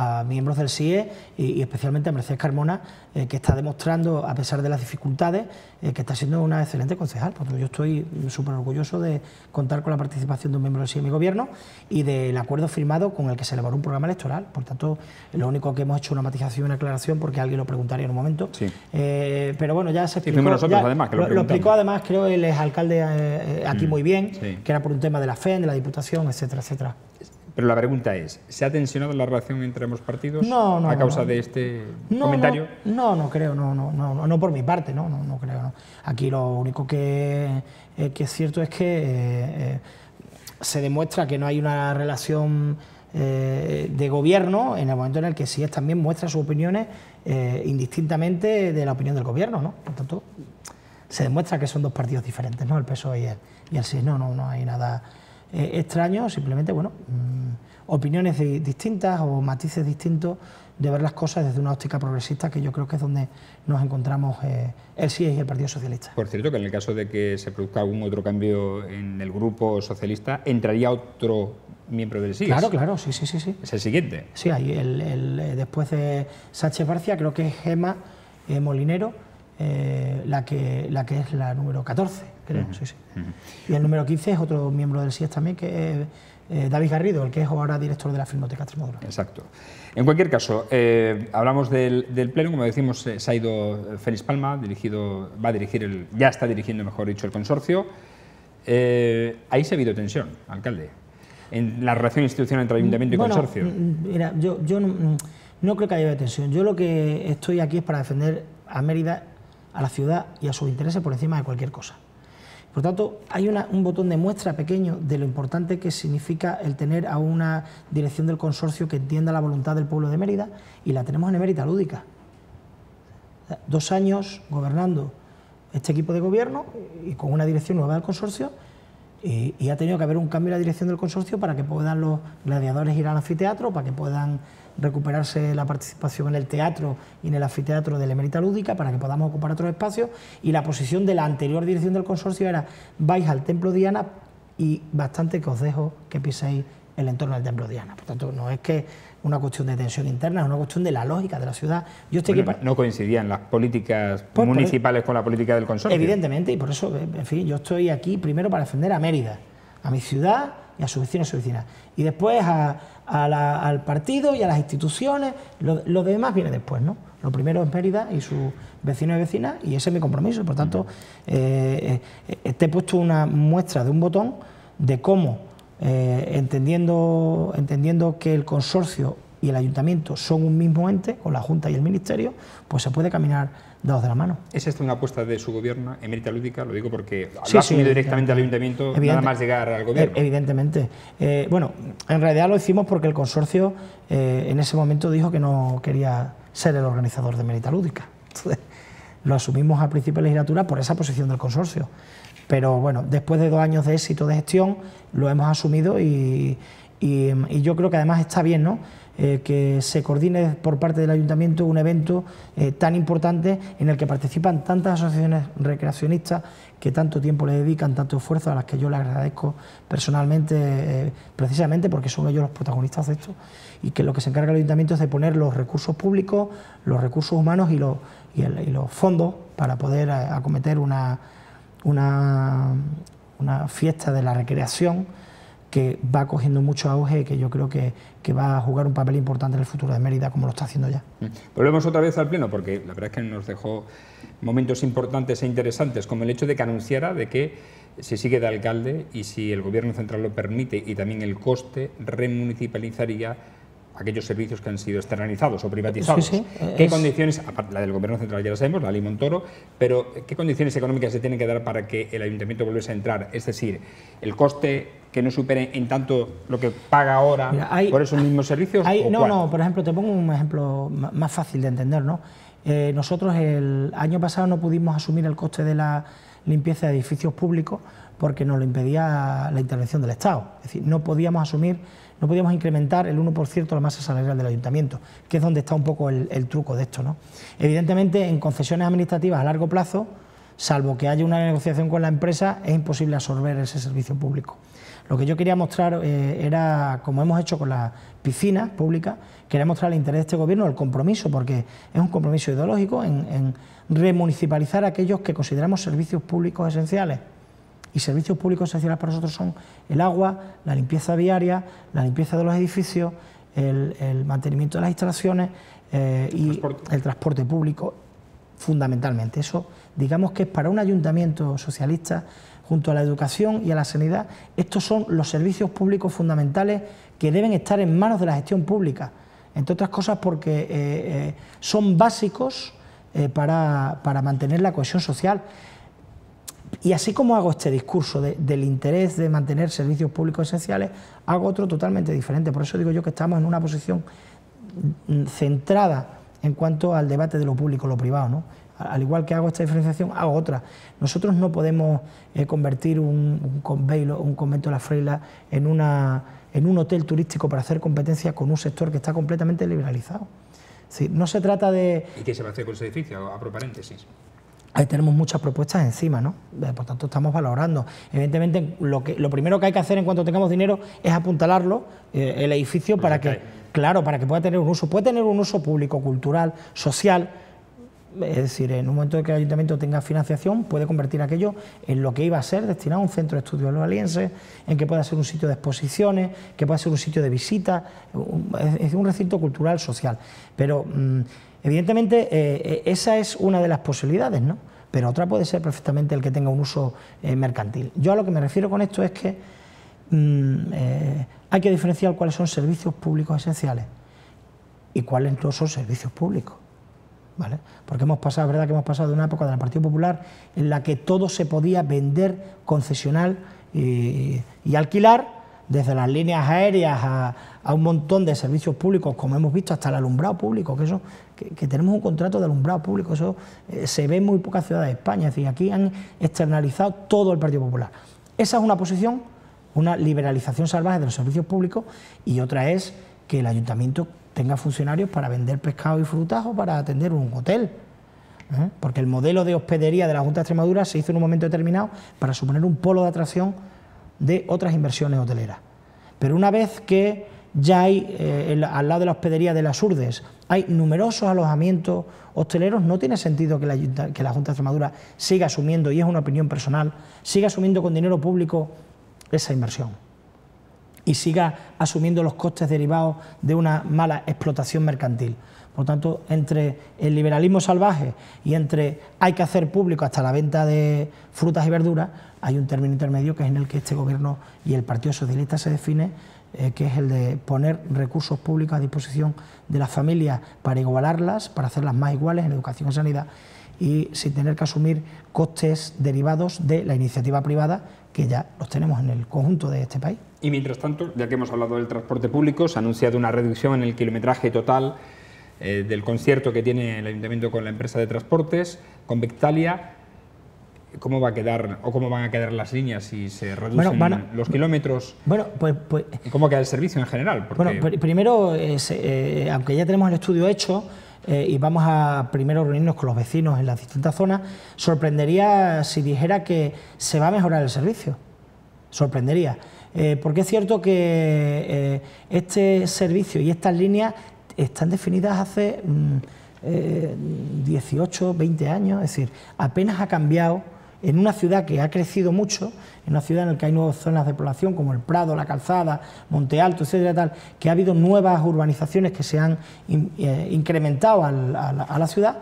a miembros del CIE y especialmente a Mercedes Carmona, que está demostrando, a pesar de las dificultades, que está siendo una excelente concejal. Por yo estoy súper orgulloso de contar con la participación de un miembro del CIE en mi gobierno y del acuerdo firmado con el que se elaboró un programa electoral. Por tanto, lo único que hemos hecho una matización y una aclaración, porque alguien lo preguntaría en un momento. Sí. Pero bueno, ya se explicó. Nosotros, además, que lo explicó además, creo, el exalcalde aquí muy bien, que era por un tema de la FEN, de la Diputación, etcétera, etcétera. Pero la pregunta es, ¿se ha tensionado la relación entre ambos partidos a causa de este comentario? No creo, no por mi parte, no creo. No. Aquí lo único que es cierto es que se demuestra que no hay una relación de gobierno en el momento en el que sí también muestra sus opiniones indistintamente de la opinión del gobierno, ¿no? Por tanto, se demuestra que son dos partidos diferentes, ¿no? El PSOE y el PSIS. No hay nada extraño, simplemente, bueno, opiniones distintas o matices distintos de ver las cosas desde una óptica progresista, que yo creo que es donde nos encontramos el CIE y el Partido Socialista. Por cierto, que en el caso de que se produzca algún otro cambio en el grupo socialista, ¿entraría otro miembro del CIE? Claro, sí. ¿Es el siguiente? Sí, ahí después de Sánchez Barcia, creo que es Gemma Molinero, la que es la número 14, creo, sí. Y el número 15 es otro miembro del CIES también, que es David Garrido, el que es ahora director de la Filmoteca Extremadura. Exacto. En cualquier caso, hablamos del pleno, como decimos, se ha ido Félix Palma, ya está dirigiendo, mejor dicho, el consorcio. Ahí se ha habido tensión, alcalde, en la relación institucional entre ayuntamiento y consorcio. Mira, yo no creo que haya tensión. Yo lo que estoy aquí es para defender a Mérida, a la ciudad y a sus intereses por encima de cualquier cosa. Por tanto, hay un botón de muestra pequeño de lo importante que significa el tener a una dirección del consorcio que entienda la voluntad del pueblo de Mérida, y la tenemos en Emérita Lúdica. 2 años gobernando este equipo de gobierno y con una dirección nueva del consorcio, y ha tenido que haber un cambio en la dirección del consorcio para que puedan los gladiadores ir al anfiteatro, para que puedan recuperarse la participación en el teatro y en el anfiteatro de la Emérita Lúdica, para que podamos ocupar otros espacios. Y la posición de la anterior dirección del consorcio era: vais al Templo Diana y bastante que os dejo que piséis el entorno del templo de Diana. Por tanto, no es que una cuestión de tensión interna, es una cuestión de la lógica de la ciudad. Yo estoy bueno, no coincidían las políticas municipales con la política del consorcio. Evidentemente, y por eso, en fin, yo estoy aquí primero para defender a Mérida, a mi ciudad y a sus vecinos y sus vecinas. Y después al partido y a las instituciones, lo demás viene después, ¿no? Lo primero es Mérida y sus vecinos y vecinas, y ese es mi compromiso. Por tanto, te he puesto una muestra de un botón de cómo, entendiendo que el consorcio y el ayuntamiento son un mismo ente, con la Junta y el Ministerio, pues se puede caminar dados de la mano. ¿Es esta una apuesta de su gobierno, Emérita Lúdica? Lo digo porque lo ha asumido directamente al ayuntamiento, nada más llegar al gobierno. Evidentemente. Bueno, en realidad lo hicimos porque el consorcio en ese momento dijo que no quería ser el organizador de Emérita Lúdica. Entonces, lo asumimos a principio de legislatura por esa posición del consorcio. Pero bueno, después de 2 años de éxito de gestión, lo hemos asumido y yo creo que además está bien, ¿no? Que se coordine por parte del ayuntamiento un evento tan importante en el que participan tantas asociaciones recreacionistas que tanto tiempo le dedican, tanto esfuerzo, a las que yo les agradezco personalmente, precisamente porque son ellos los protagonistas de esto, y que lo que se encarga el ayuntamiento es de poner los recursos públicos, los recursos humanos y los fondos para poder acometer una fiesta de la recreación que va cogiendo mucho auge y que yo creo que va a jugar un papel importante en el futuro de Mérida, como lo está haciendo ya. Volvemos otra vez al Pleno, porque la verdad es que nos dejó momentos importantes e interesantes, como el hecho de que anunciara de que si sigue de alcalde y si el Gobierno central lo permite y también el coste, remunicipalizaría aquellos servicios que han sido externalizados o privatizados. Sí, ¿Qué condiciones, aparte la del Gobierno central ya la sabemos, la ley Montoro, pero qué condiciones económicas se tienen que dar para que el ayuntamiento volviese a entrar? Es decir, el coste que no supere en tanto lo que paga ahora. Mira, por esos mismos servicios. No, por ejemplo, te pongo un ejemplo más fácil de entender, ¿no? Nosotros el año pasado no pudimos asumir el coste de la limpieza de edificios públicos porque nos lo impedía la intervención del Estado. Es decir, no podíamos incrementar el 1% la masa salarial del ayuntamiento, que es donde está un poco el truco de esto, ¿no? Evidentemente, en concesiones administrativas a largo plazo, salvo que haya una negociación con la empresa, es imposible absorber ese servicio público. Lo que yo quería mostrar era, como hemos hecho con las piscinas públicas, quería mostrar el interés de este Gobierno, el compromiso, porque es un compromiso ideológico en remunicipalizar aquellos que consideramos servicios públicos esenciales. Y servicios públicos esenciales para nosotros son el agua, la limpieza viaria, la limpieza de los edificios, el mantenimiento de las instalaciones y el transporte público, fundamentalmente. Eso, digamos que es para un ayuntamiento socialista, junto a la educación y a la sanidad, estos son los servicios públicos fundamentales que deben estar en manos de la gestión pública, entre otras cosas porque son básicos para mantener la cohesión social. Y así como hago este discurso del interés de mantener servicios públicos esenciales, hago otro totalmente diferente. Por eso digo yo que estamos en una posición centrada en cuanto al debate de lo público y lo privado, ¿no? Al igual que hago esta diferenciación, hago otra. Nosotros no podemos convertir un convento de la Freila en un hotel turístico para hacer competencia con un sector que está completamente liberalizado. Es decir, no se trata de... ¿Y qué se va a hacer con ese edificio? Abro paréntesis. Ahí tenemos muchas propuestas encima, ¿no? Por tanto, estamos valorando. Evidentemente, lo primero que hay que hacer en cuanto tengamos dinero es apuntalarlo, el edificio, para que pueda tener un uso. Puede tener un uso público, cultural, social. Es decir, en un momento en que el ayuntamiento tenga financiación, puede convertir aquello en lo que iba a ser destinado a un centro de estudios luvalienses, en que pueda ser un sitio de exposiciones, que pueda ser un sitio de visita, es decir, un recinto cultural, social. Pero evidentemente esa es una de las posibilidades, ¿no? Pero otra puede ser perfectamente el que tenga un uso mercantil. Yo a lo que me refiero con esto es que hay que diferenciar cuáles son servicios públicos esenciales y cuáles no son servicios públicos, ¿vale? Porque es verdad que hemos pasado de una época del Partido Popular en la que todo se podía vender, concesionar y alquilar, desde las líneas aéreas a un montón de servicios públicos, como hemos visto, hasta el alumbrado público, que tenemos un contrato de alumbrado público, eso se ve en muy pocas ciudades de España. Es decir, aquí han externalizado todo el Partido Popular. Esa es una posición, una liberalización salvaje de los servicios públicos, y otra es que el ayuntamiento tenga funcionarios para vender pescado y frutas o para atender un hotel. Porque el modelo de hospedería de la Junta de Extremadura se hizo en un momento determinado para suponer un polo de atracción de otras inversiones hoteleras. Pero una vez que ya hay, al lado de la hospedería de las Urdes, hay numerosos alojamientos hosteleros, no tiene sentido que la Junta de Extremadura siga asumiendo, y es una opinión personal, siga asumiendo con dinero público esa inversión y siga asumiendo los costes derivados de una mala explotación mercantil. Por tanto, entre el liberalismo salvaje y entre hay que hacer público hasta la venta de frutas y verduras, hay un término intermedio que es en el que este Gobierno y el Partido Socialista se define, que es el de poner recursos públicos a disposición de las familias para igualarlas, para hacerlas más iguales en educación y sanidad, y sin tener que asumir costes derivados de la iniciativa privada, que ya los tenemos en el conjunto de este país. Y mientras tanto, ya que hemos hablado del transporte público, se ha anunciado una reducción en el kilometraje total del concierto que tiene el Ayuntamiento con la empresa de transportes, con Bectalia. ¿Cómo va a quedar o cómo van a quedar las líneas si se reducen los kilómetros? Bueno, pues ¿y cómo queda el servicio en general? Porque... Bueno, primero, aunque ya tenemos el estudio hecho y vamos a primero reunirnos con los vecinos en las distintas zonas, sorprendería si dijera que se va a mejorar el servicio. Sorprendería. Porque es cierto que este servicio y estas líneas están definidas hace 18, 20 años, es decir, apenas ha cambiado en una ciudad que ha crecido mucho, en una ciudad en la que hay nuevas zonas de población como el Prado, la Calzada, Monte Alto, etcétera, tal, que ha habido nuevas urbanizaciones que se han incrementado a la ciudad,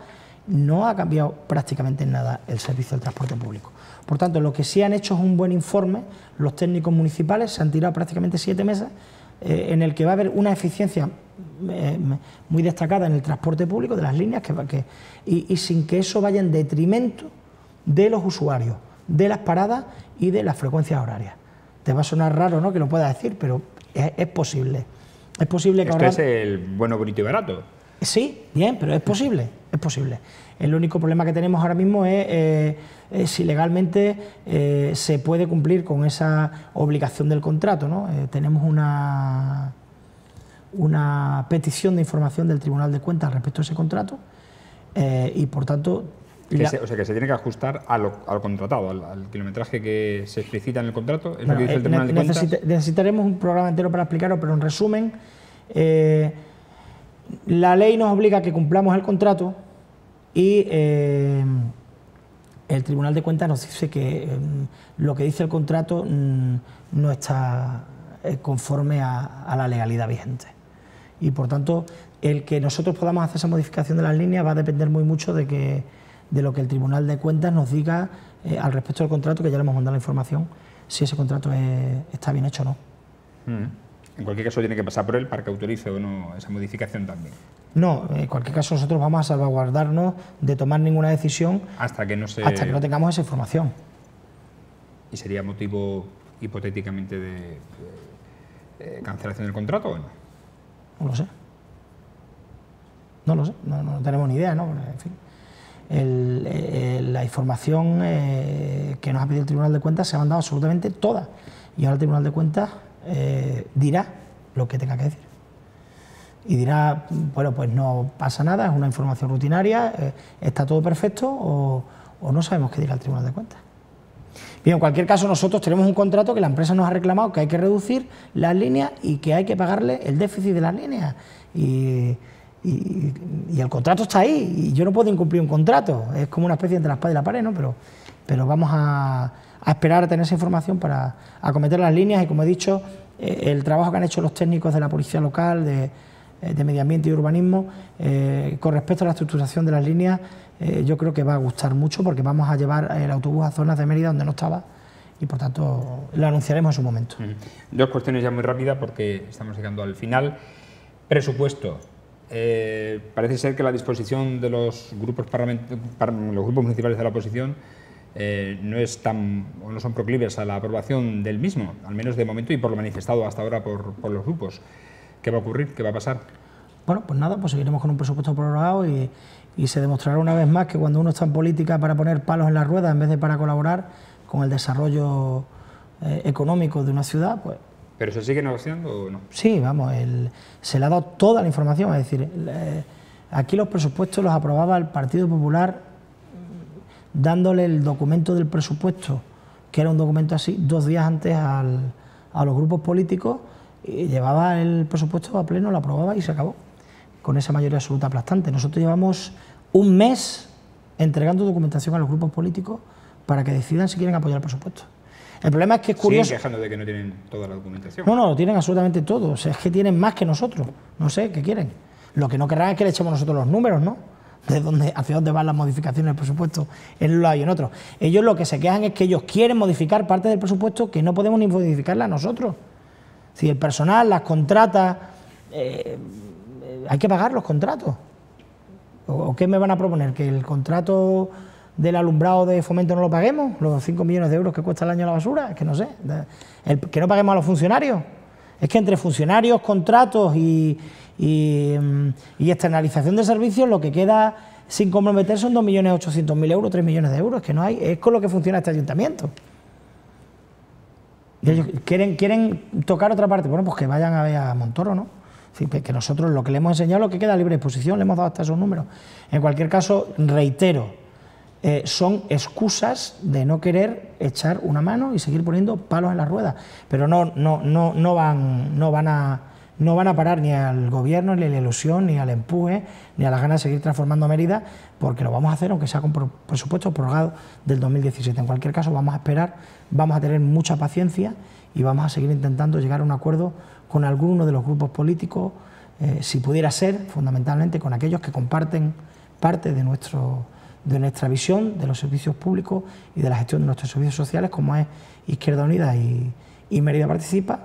no ha cambiado prácticamente en nada el servicio del transporte público. Por tanto, lo que sí han hecho es un buen informe, los técnicos municipales se han tirado prácticamente 7 meses, en el que va a haber una eficiencia muy destacada en el transporte público de las líneas y sin que eso vaya en detrimento de los usuarios, de las paradas y de las frecuencias horarias. Te va a sonar raro, ¿no?, que lo pueda decir, pero es posible. Es posible que esto es el bueno, bonito y barato. Sí, bien, pero es posible, es posible. El único problema que tenemos ahora mismo es si legalmente se puede cumplir con esa obligación del contrato, ¿no? Tenemos una petición de información del Tribunal de Cuentas respecto a ese contrato y, por tanto... O sea, que se tiene que ajustar a lo contratado, al kilometraje que se explicita en el contrato, es lo que dice el Tribunal de Cuentas. Necesitaremos un programa entero para explicarlo, pero en resumen, la ley nos obliga a que cumplamos el contrato y el Tribunal de Cuentas nos dice que lo que dice el contrato no está conforme a la legalidad vigente. Y, por tanto, el que nosotros podamos hacer esa modificación de las líneas va a depender muy mucho de lo que el Tribunal de Cuentas nos diga al respecto del contrato, que ya le hemos mandado la información, si ese contrato está bien hecho o no. En cualquier caso tiene que pasar por él para que autorice o no esa modificación también. No, en cualquier caso nosotros vamos a salvaguardarnos de tomar ninguna decisión hasta que no tengamos esa información. ¿Y sería motivo hipotéticamente de cancelación del contrato o no? No lo sé. No lo sé, no tenemos ni idea, ¿no? En fin. La información que nos ha pedido el Tribunal de Cuentas se ha mandado absolutamente toda, y ahora el Tribunal de Cuentas dirá lo que tenga que decir y dirá, bueno, pues no pasa nada, es una información rutinaria, está todo perfecto, o no sabemos qué dirá el Tribunal de Cuentas. Bien, en cualquier caso, nosotros tenemos un contrato que la empresa nos ha reclamado, que hay que reducir las líneas y que hay que pagarle el déficit de las líneas, y el contrato está ahí, y yo no puedo incumplir un contrato, es como una especie entre la espada y la pared, ¿no? Pero vamos a esperar a tener esa información para acometer las líneas, y, como he dicho, el trabajo que han hecho los técnicos de la Policía Local, de Medio Ambiente y Urbanismo, con respecto a la estructuración de las líneas, yo creo que va a gustar mucho, porque vamos a llevar el autobús a zonas de Mérida donde no estaba, y, por tanto, lo anunciaremos en su momento. Dos cuestiones ya muy rápidas, porque estamos llegando al final. Presupuesto. Parece ser que la disposición de los grupos municipales de la oposición no son proclives a la aprobación del mismo, al menos de momento, y por lo manifestado hasta ahora por los grupos. ¿Qué va a ocurrir? ¿Qué va a pasar? Bueno, pues nada, pues seguiremos con un presupuesto prorrogado y se demostrará una vez más que cuando uno está en política para poner palos en las ruedas en vez de para colaborar con el desarrollo económico de una ciudad, pues... ¿Pero se sigue negociando o no? Sí, vamos, se le ha dado toda la información, es decir, aquí los presupuestos los aprobaba el Partido Popular dándole el documento del presupuesto que era un documento así, 2 días antes a los grupos políticos, y llevaba el presupuesto a pleno, lo aprobaba y se acabó, con esa mayoría absoluta aplastante. Nosotros llevamos un mes entregando documentación a los grupos políticos para que decidan si quieren apoyar el presupuesto. El problema es que es curioso... Siguen quejando de que no tienen toda la documentación. No, lo tienen absolutamente todo. O sea, es que tienen más que nosotros. No sé, ¿qué quieren? Lo que no querrán es que le echemos nosotros los números, ¿no? Hacia dónde van las modificaciones del presupuesto en un lado y en otro. Ellos lo que se quejan es que ellos quieren modificar parte del presupuesto que no podemos ni modificarla nosotros. Si el personal, las contratas, hay que pagar los contratos. ¿O qué me van a proponer? ¿Que el contrato del alumbrado de Fomento no lo paguemos? ¿Los 5 millones de euros que cuesta el año la basura? Es que no sé. ¿Que no paguemos a los funcionarios? Es que entre funcionarios, contratos y externalización de servicios lo que queda sin comprometer son 2.800.000 euros, 3 millones de euros, que no hay. Es con lo que funciona este ayuntamiento. Y ellos quieren tocar otra parte. Bueno, pues que vayan a ver a Montoro, ¿no? Que nosotros lo que le hemos enseñado, lo que queda a libre disposición, le hemos dado hasta esos números. En cualquier caso, reitero, son excusas de no querer echar una mano y seguir poniendo palos en las ruedas. Pero no van a parar ni al gobierno, ni a la ilusión, ni al empuje, ni a las ganas de seguir transformando a Mérida, porque lo vamos a hacer aunque sea con presupuestos prorrogados del 2017. En cualquier caso, vamos a esperar, vamos a tener mucha paciencia y vamos a seguir intentando llegar a un acuerdo con alguno de los grupos políticos, si pudiera ser, fundamentalmente con aquellos que comparten parte de nuestra visión de los servicios públicos y de la gestión de nuestros servicios sociales, como es Izquierda Unida y Mérida Participa,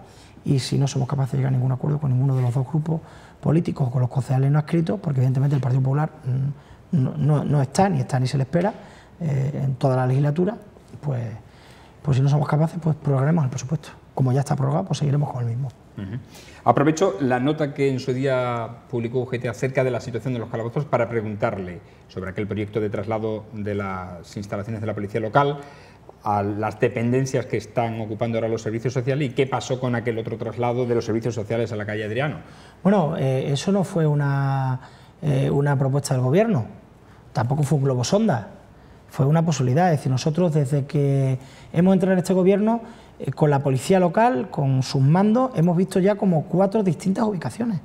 y si no somos capaces de llegar a ningún acuerdo con ninguno de los dos grupos políticos o con los concejales no adscritos, porque evidentemente el Partido Popular no está ni se le espera en toda la legislatura, pues si no somos capaces, pues prorrogaremos el presupuesto. Como ya está prorrogado, pues seguiremos con el mismo. Aprovecho la nota que en su día publicó UGT acerca de la situación de los calabozos para preguntarle sobre aquel proyecto de traslado de las instalaciones de la policía local a las dependencias que están ocupando ahora los servicios sociales y qué pasó con aquel otro traslado de los servicios sociales a la calle Adriano. Bueno, eso no fue una propuesta del Gobierno, tampoco fue un globo sonda, fue una posibilidad. Es decir, nosotros desde que hemos entrado en este Gobierno, con la policía local, con sus mandos, hemos visto ya como 4 distintas ubicaciones.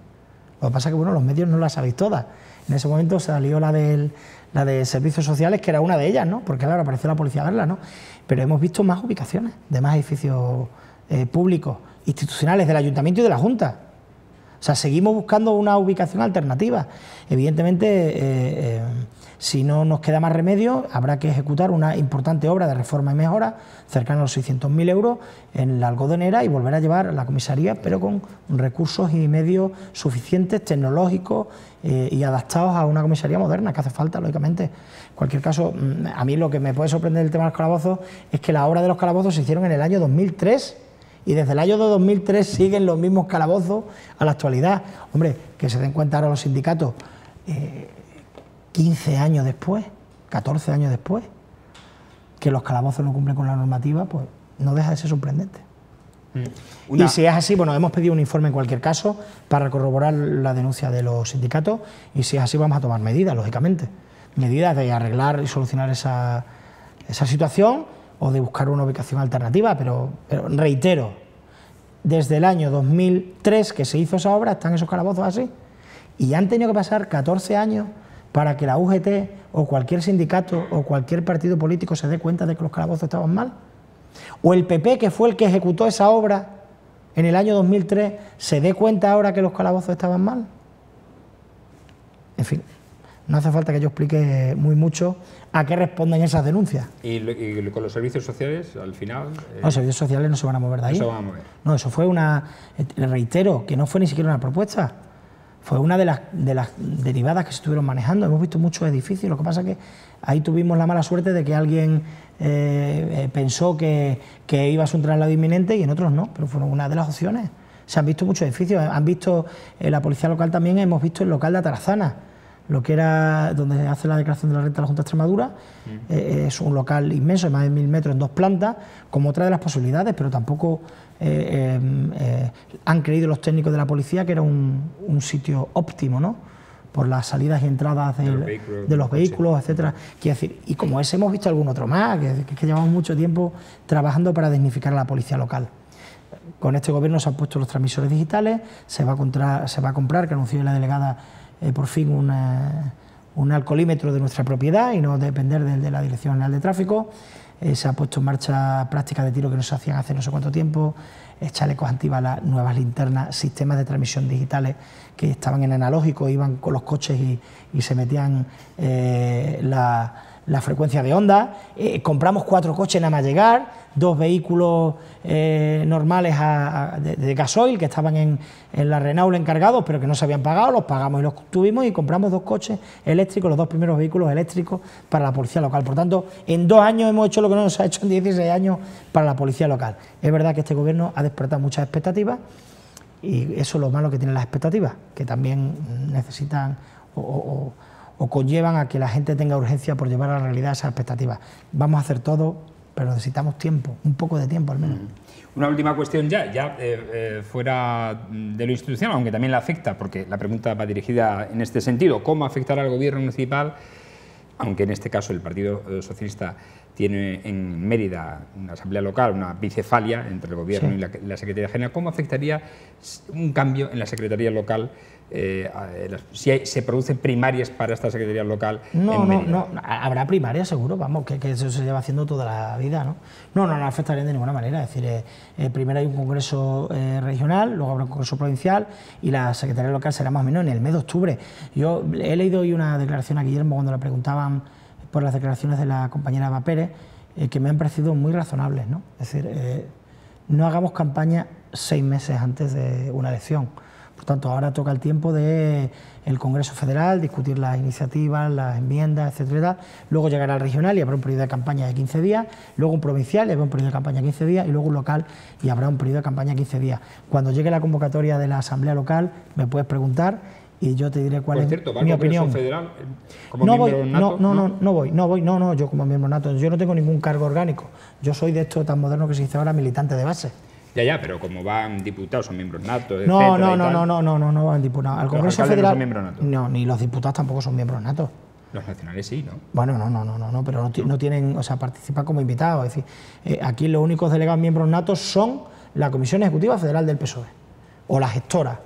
Lo que pasa es que bueno, los medios no las sabéis todas. En ese momento salió la de servicios sociales, que era una de ellas, ¿no? Porque claro, apareció la policía a verla, ¿no? Pero hemos visto más ubicaciones de más edificios públicos, institucionales, del Ayuntamiento y de la Junta. O sea, seguimos buscando una ubicación alternativa. Evidentemente, si no nos queda más remedio, habrá que ejecutar una importante obra de reforma y mejora, cercana a los 600.000 euros, en la Algodonera y volver a llevar la comisaría, pero con recursos y medios suficientes, tecnológicos y adaptados a una comisaría moderna, que hace falta, lógicamente. En cualquier caso, a mí lo que me puede sorprender del tema de los calabozos es que las obras de los calabozos se hicieron en el año 2003 y desde el año 2003 siguen los mismos calabozos a la actualidad. Hombre, que se den cuenta ahora los sindicatos, 15 años después, 14 años después, que los calabozos no cumplen con la normativa, pues no deja de ser sorprendente. Y si es así, bueno, hemos pedido un informe en cualquier caso para corroborar la denuncia de los sindicatos y si es así vamos a tomar medidas, lógicamente. Medidas de arreglar y solucionar esa situación o de buscar una ubicación alternativa, pero reitero, desde el año 2003 que se hizo esa obra están esos calabozos así y han tenido que pasar 14 años para que la UGT o cualquier sindicato o cualquier partido político se dé cuenta de que los calabozos estaban mal. O el PP, que fue el que ejecutó esa obra en el año 2003, se dé cuenta ahora que los calabozos estaban mal. En fin, no hace falta que yo explique muy mucho a qué responden esas denuncias. ¿Y con los servicios sociales, al final? Los servicios sociales no se van a mover de ahí. No se van a mover. No, eso fue reitero, que no fue ni siquiera una propuesta. Fue una de las derivadas que se estuvieron manejando. Hemos visto muchos edificios, lo que pasa es que ahí tuvimos la mala suerte de que alguien pensó que iba a ser un traslado inminente y en otros no, pero fueron una de las opciones. Se han visto muchos edificios, han visto la policía local también, hemos visto el local de Atarazana, lo que era donde hace la declaración de la renta de la Junta de Extremadura. Es un local inmenso, de más de 1.000 metros en 2 plantas, como otra de las posibilidades, pero tampoco han creído los técnicos de la policía que era un sitio óptimo, ¿no?, por las salidas y entradas de los vehículos, etcétera. Quiero decir, y como ese hemos visto algún otro más, que llevamos mucho tiempo trabajando para dignificar a la policía local. Con este gobierno se han puesto los transmisores digitales, se va a comprar, que anunció la delegada, por fin un alcoholímetro de nuestra propiedad y no depender de la Dirección General de Tráfico. Se ha puesto en marcha prácticas de tiro que no se hacían hace no sé cuánto tiempo, chalecos antibalas, nuevas linternas, sistemas de transmisión digitales que estaban en analógico, iban con los coches y se metían la frecuencia de onda. Compramos 4 coches nada más llegar, 2 vehículos normales de gasoil que estaban en la Renault encargados pero que no se habían pagado, los pagamos y los tuvimos, y compramos 2 coches eléctricos, los 2 primeros vehículos eléctricos para la policía local. Por tanto, en 2 años hemos hecho lo que no nos ha hecho en 16 años para la policía local. Es verdad que este gobierno ha despertado muchas expectativas y eso es lo malo que tienen las expectativas, que también necesitan o conllevan a que la gente tenga urgencia por llevar a la realidad esas expectativas. Vamos a hacer todo, pero necesitamos tiempo, un poco de tiempo al menos. Una última cuestión fuera de lo institucional, aunque también la afecta, porque la pregunta va dirigida en este sentido: ¿cómo afectará al gobierno municipal, aunque en este caso el Partido Socialista tiene en Mérida una asamblea local, una bicefalia entre el gobierno y la Secretaría General? ¿Cómo afectaría un cambio en la Secretaría local? Si se producen primarias para esta Secretaría local en Mérida. No, habrá primarias seguro, vamos, que eso se lleva haciendo toda la vida, ¿no? No afectaría de ninguna manera. Es decir, primero hay un congreso regional, luego habrá un congreso provincial y la Secretaría local será más o menos en el mes de octubre. Yo he leído hoy una declaración a Guillermo cuando le preguntaban por las declaraciones de la compañera Eva Pérez, que me han parecido muy razonables, ¿no? Es decir, no hagamos campaña 6 meses antes de una elección. Por tanto, ahora toca el tiempo del Congreso Federal, discutir las iniciativas, las enmiendas, etcétera. Luego llegará al regional y habrá un periodo de campaña de 15 días, luego un provincial y habrá un periodo de campaña de 15 días, y luego un local y habrá un periodo de campaña de 15 días. Cuando llegue la convocatoria de la Asamblea Local, me puedes preguntar y yo te diré cuál es mi opinión. Federal, como miembro nato? No voy, yo como miembro nato. Yo no tengo ningún cargo orgánico. Yo soy de esto tan moderno que se dice ahora, militante de base. Ya, pero como van diputados, son miembros natos, no van diputados. Al Congreso Federal, no son miembros natos. No, ni los diputados tampoco son miembros natos. Los nacionales sí, ¿no? Bueno, pero no tienen, o sea, participan como invitados. Es decir, aquí los únicos delegados miembros natos son la Comisión Ejecutiva Federal del PSOE o la gestora,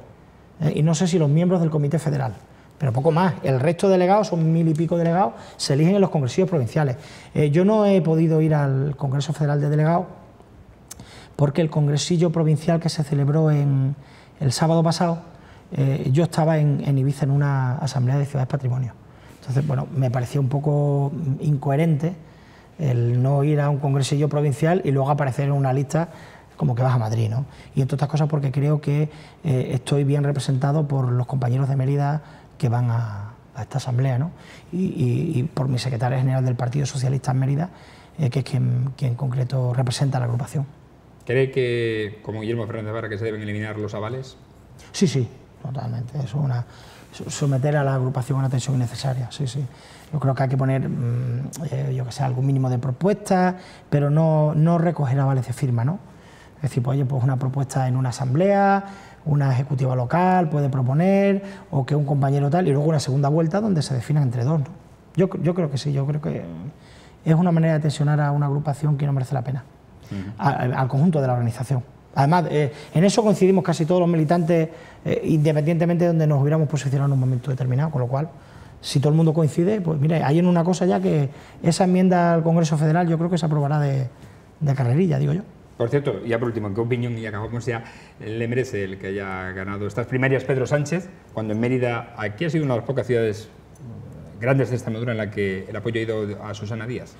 y no sé si los miembros del Comité Federal, pero poco más. El resto de delegados, son 1000 y pico delegados, se eligen en los congresillos provinciales. Yo no he podido ir al Congreso Federal de Delegados porque el congresillo provincial que se celebró el sábado pasado, yo estaba en Ibiza en una asamblea de ciudades patrimonio. Entonces, bueno, me parecía un poco incoherente el no ir a un congresillo provincial y luego aparecer en una lista como que vas a Madrid, ¿no? Y entre otras cosas porque creo que estoy bien representado por los compañeros de Mérida que van a esta asamblea, ¿no? Y por mi secretaria general del Partido Socialista en Mérida, que es quien en concreto representa a la agrupación. ¿Cree que, como Guillermo Fernández Vara, que se deben eliminar los avales? Sí, totalmente. Eso es someter a la agrupación a una tensión innecesaria, sí. Yo creo que hay que poner, algún mínimo de propuestas, pero no recoger avales de firma, ¿no? Es decir, pues una propuesta en una asamblea, una ejecutiva local puede proponer, o que un compañero tal, y luego una segunda vuelta donde se definan entre dos, ¿no? Yo creo que sí, yo creo que es una manera de tensionar a una agrupación que no merece la pena. Al conjunto de la organización. Además, en eso coincidimos casi todos los militantes, independientemente de donde nos hubiéramos posicionado en un momento determinado, con lo cual, si todo el mundo coincide, pues mira, hay en una cosa ya que esa enmienda al Congreso Federal yo creo que se aprobará de carrerilla, digo yo. Por cierto, ya por último, ¿qué opinión, y acabamos ya, le merece el que haya ganado estas primarias Pedro Sánchez, cuando en Mérida, aquí ha sido una de las pocas ciudades grandes de Extremadura en la que el apoyo ha ido a Susana Díaz?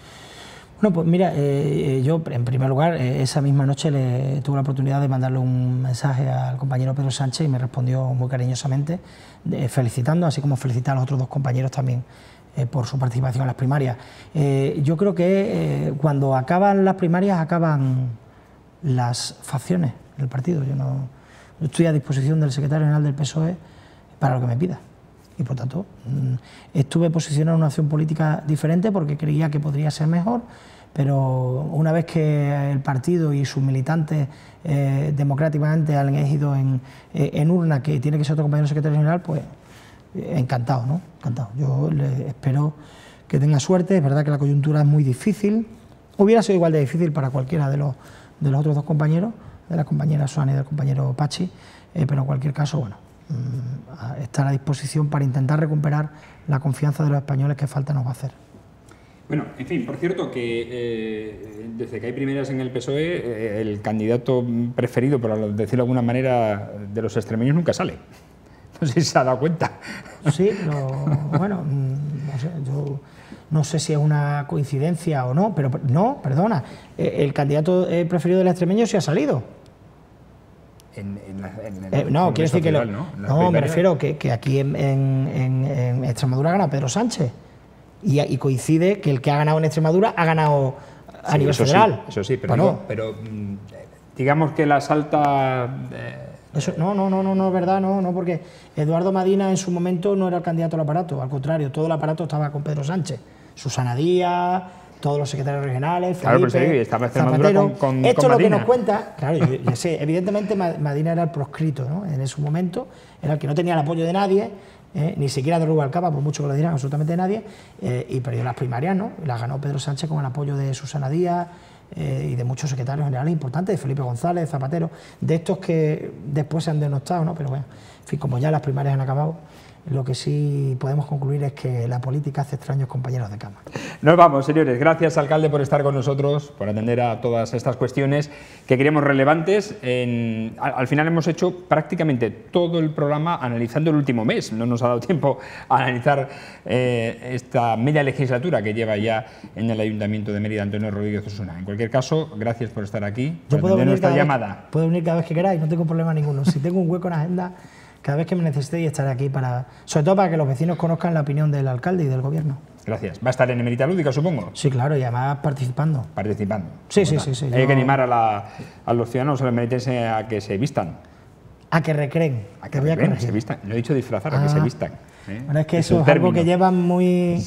Bueno, pues mira, yo en primer lugar esa misma noche tuve la oportunidad de mandarle un mensaje al compañero Pedro Sánchez y me respondió muy cariñosamente, felicitando, así como felicitar a los otros 2 compañeros también por su participación en las primarias. Yo creo que cuando acaban las primarias acaban las facciones del partido. Yo estoy a disposición del secretario general del PSOE para lo que me pida. Y por tanto, estuve posicionado en una acción política diferente porque creía que podría ser mejor, pero una vez que el partido y sus militantes democráticamente han elegido en urna que tiene que ser otro compañero secretario general, pues encantado, ¿no? Encantado. Yo le espero que tenga suerte. Es verdad que la coyuntura es muy difícil. Hubiera sido igual de difícil para cualquiera de los otros dos compañeros, de la compañera Susana y del compañero Pachi, pero en cualquier caso, bueno, estar a disposición para intentar recuperar la confianza de los españoles que falta nos va a hacer. Bueno, en fin, por cierto, que desde que hay primarias en el PSOE, el candidato preferido, por decirlo de alguna manera, de los extremeños nunca sale. No sé si se ha dado cuenta. Sí, pero bueno, no sé, yo no sé si es una coincidencia o no, pero no, perdona, el candidato preferido del extremeño sí ha salido. No, quiero decir que no, me refiero que aquí en Extremadura ha ganado Pedro Sánchez. Y coincide que el que ha ganado en Extremadura ha ganado a nivel federal. Sí, eso sí, pero digamos que la salta... Eso, no, es verdad, no, porque Eduardo Madina en su momento no era el candidato al aparato, al contrario, todo el aparato estaba con Pedro Sánchez. Susana Díaz, todos los secretarios regionales, Felipe, claro, pero sí, estaba Zapatero. Esto es lo que nos cuenta, claro, yo sé, evidentemente Madina era el proscrito, ¿no? En ese momento, era el que no tenía el apoyo de nadie, ni siquiera de Rubalcaba, por mucho que lo dirán, absolutamente nadie, y perdió las primarias, ¿no? Las ganó Pedro Sánchez con el apoyo de Susana Díaz y de muchos secretarios generales importantes, de Felipe González, Zapatero, de estos que después se han denostado, ¿no? Pero bueno, en fin, como ya las primarias han acabado, lo que sí podemos concluir es que la política hace extraños compañeros de cama. Nos vamos, señores. Gracias, alcalde, por estar con nosotros, por atender a todas estas cuestiones que creemos relevantes. Al final hemos hecho prácticamente todo el programa analizando el último mes. No nos ha dado tiempo a analizar esta media legislatura que lleva ya en el Ayuntamiento de Mérida Antonio Rodríguez Osuna. En cualquier caso, gracias por estar aquí, por atender nuestra llamada. Puedo venir cada vez que queráis, no tengo problema ninguno. Si tengo un hueco en la agenda, cada vez que me necesitéis estaré aquí, sobre todo para que los vecinos conozcan la opinión del alcalde y del gobierno. Gracias. ¿Va a estar en Emerita Lúdica, supongo? Sí, claro, y además participando. Participando. Sí. Hay que animar a los ciudadanos, a los emeritenses, a que se vistan. A que recreen. A que recreen, se vistan. No he dicho disfrazar, a que se vistan. Bueno, es que eso es algo que llevan muy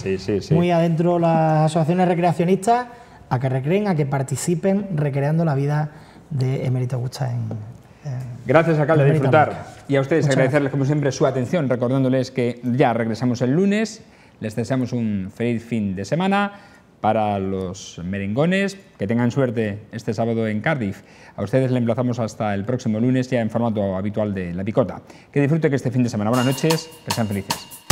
adentro las asociaciones recreacionistas, a que recreen, a que participen recreando la vida de Emérito Augusta Gracias, alcalde, a disfrutar. Y a ustedes agradecerles como siempre su atención, recordándoles que ya regresamos el lunes. Les deseamos un feliz fin de semana para los merengones. Que tengan suerte este sábado en Cardiff. A ustedes les emplazamos hasta el próximo lunes ya en formato habitual de La Picota. Que disfruten este fin de semana. Buenas noches, que sean felices.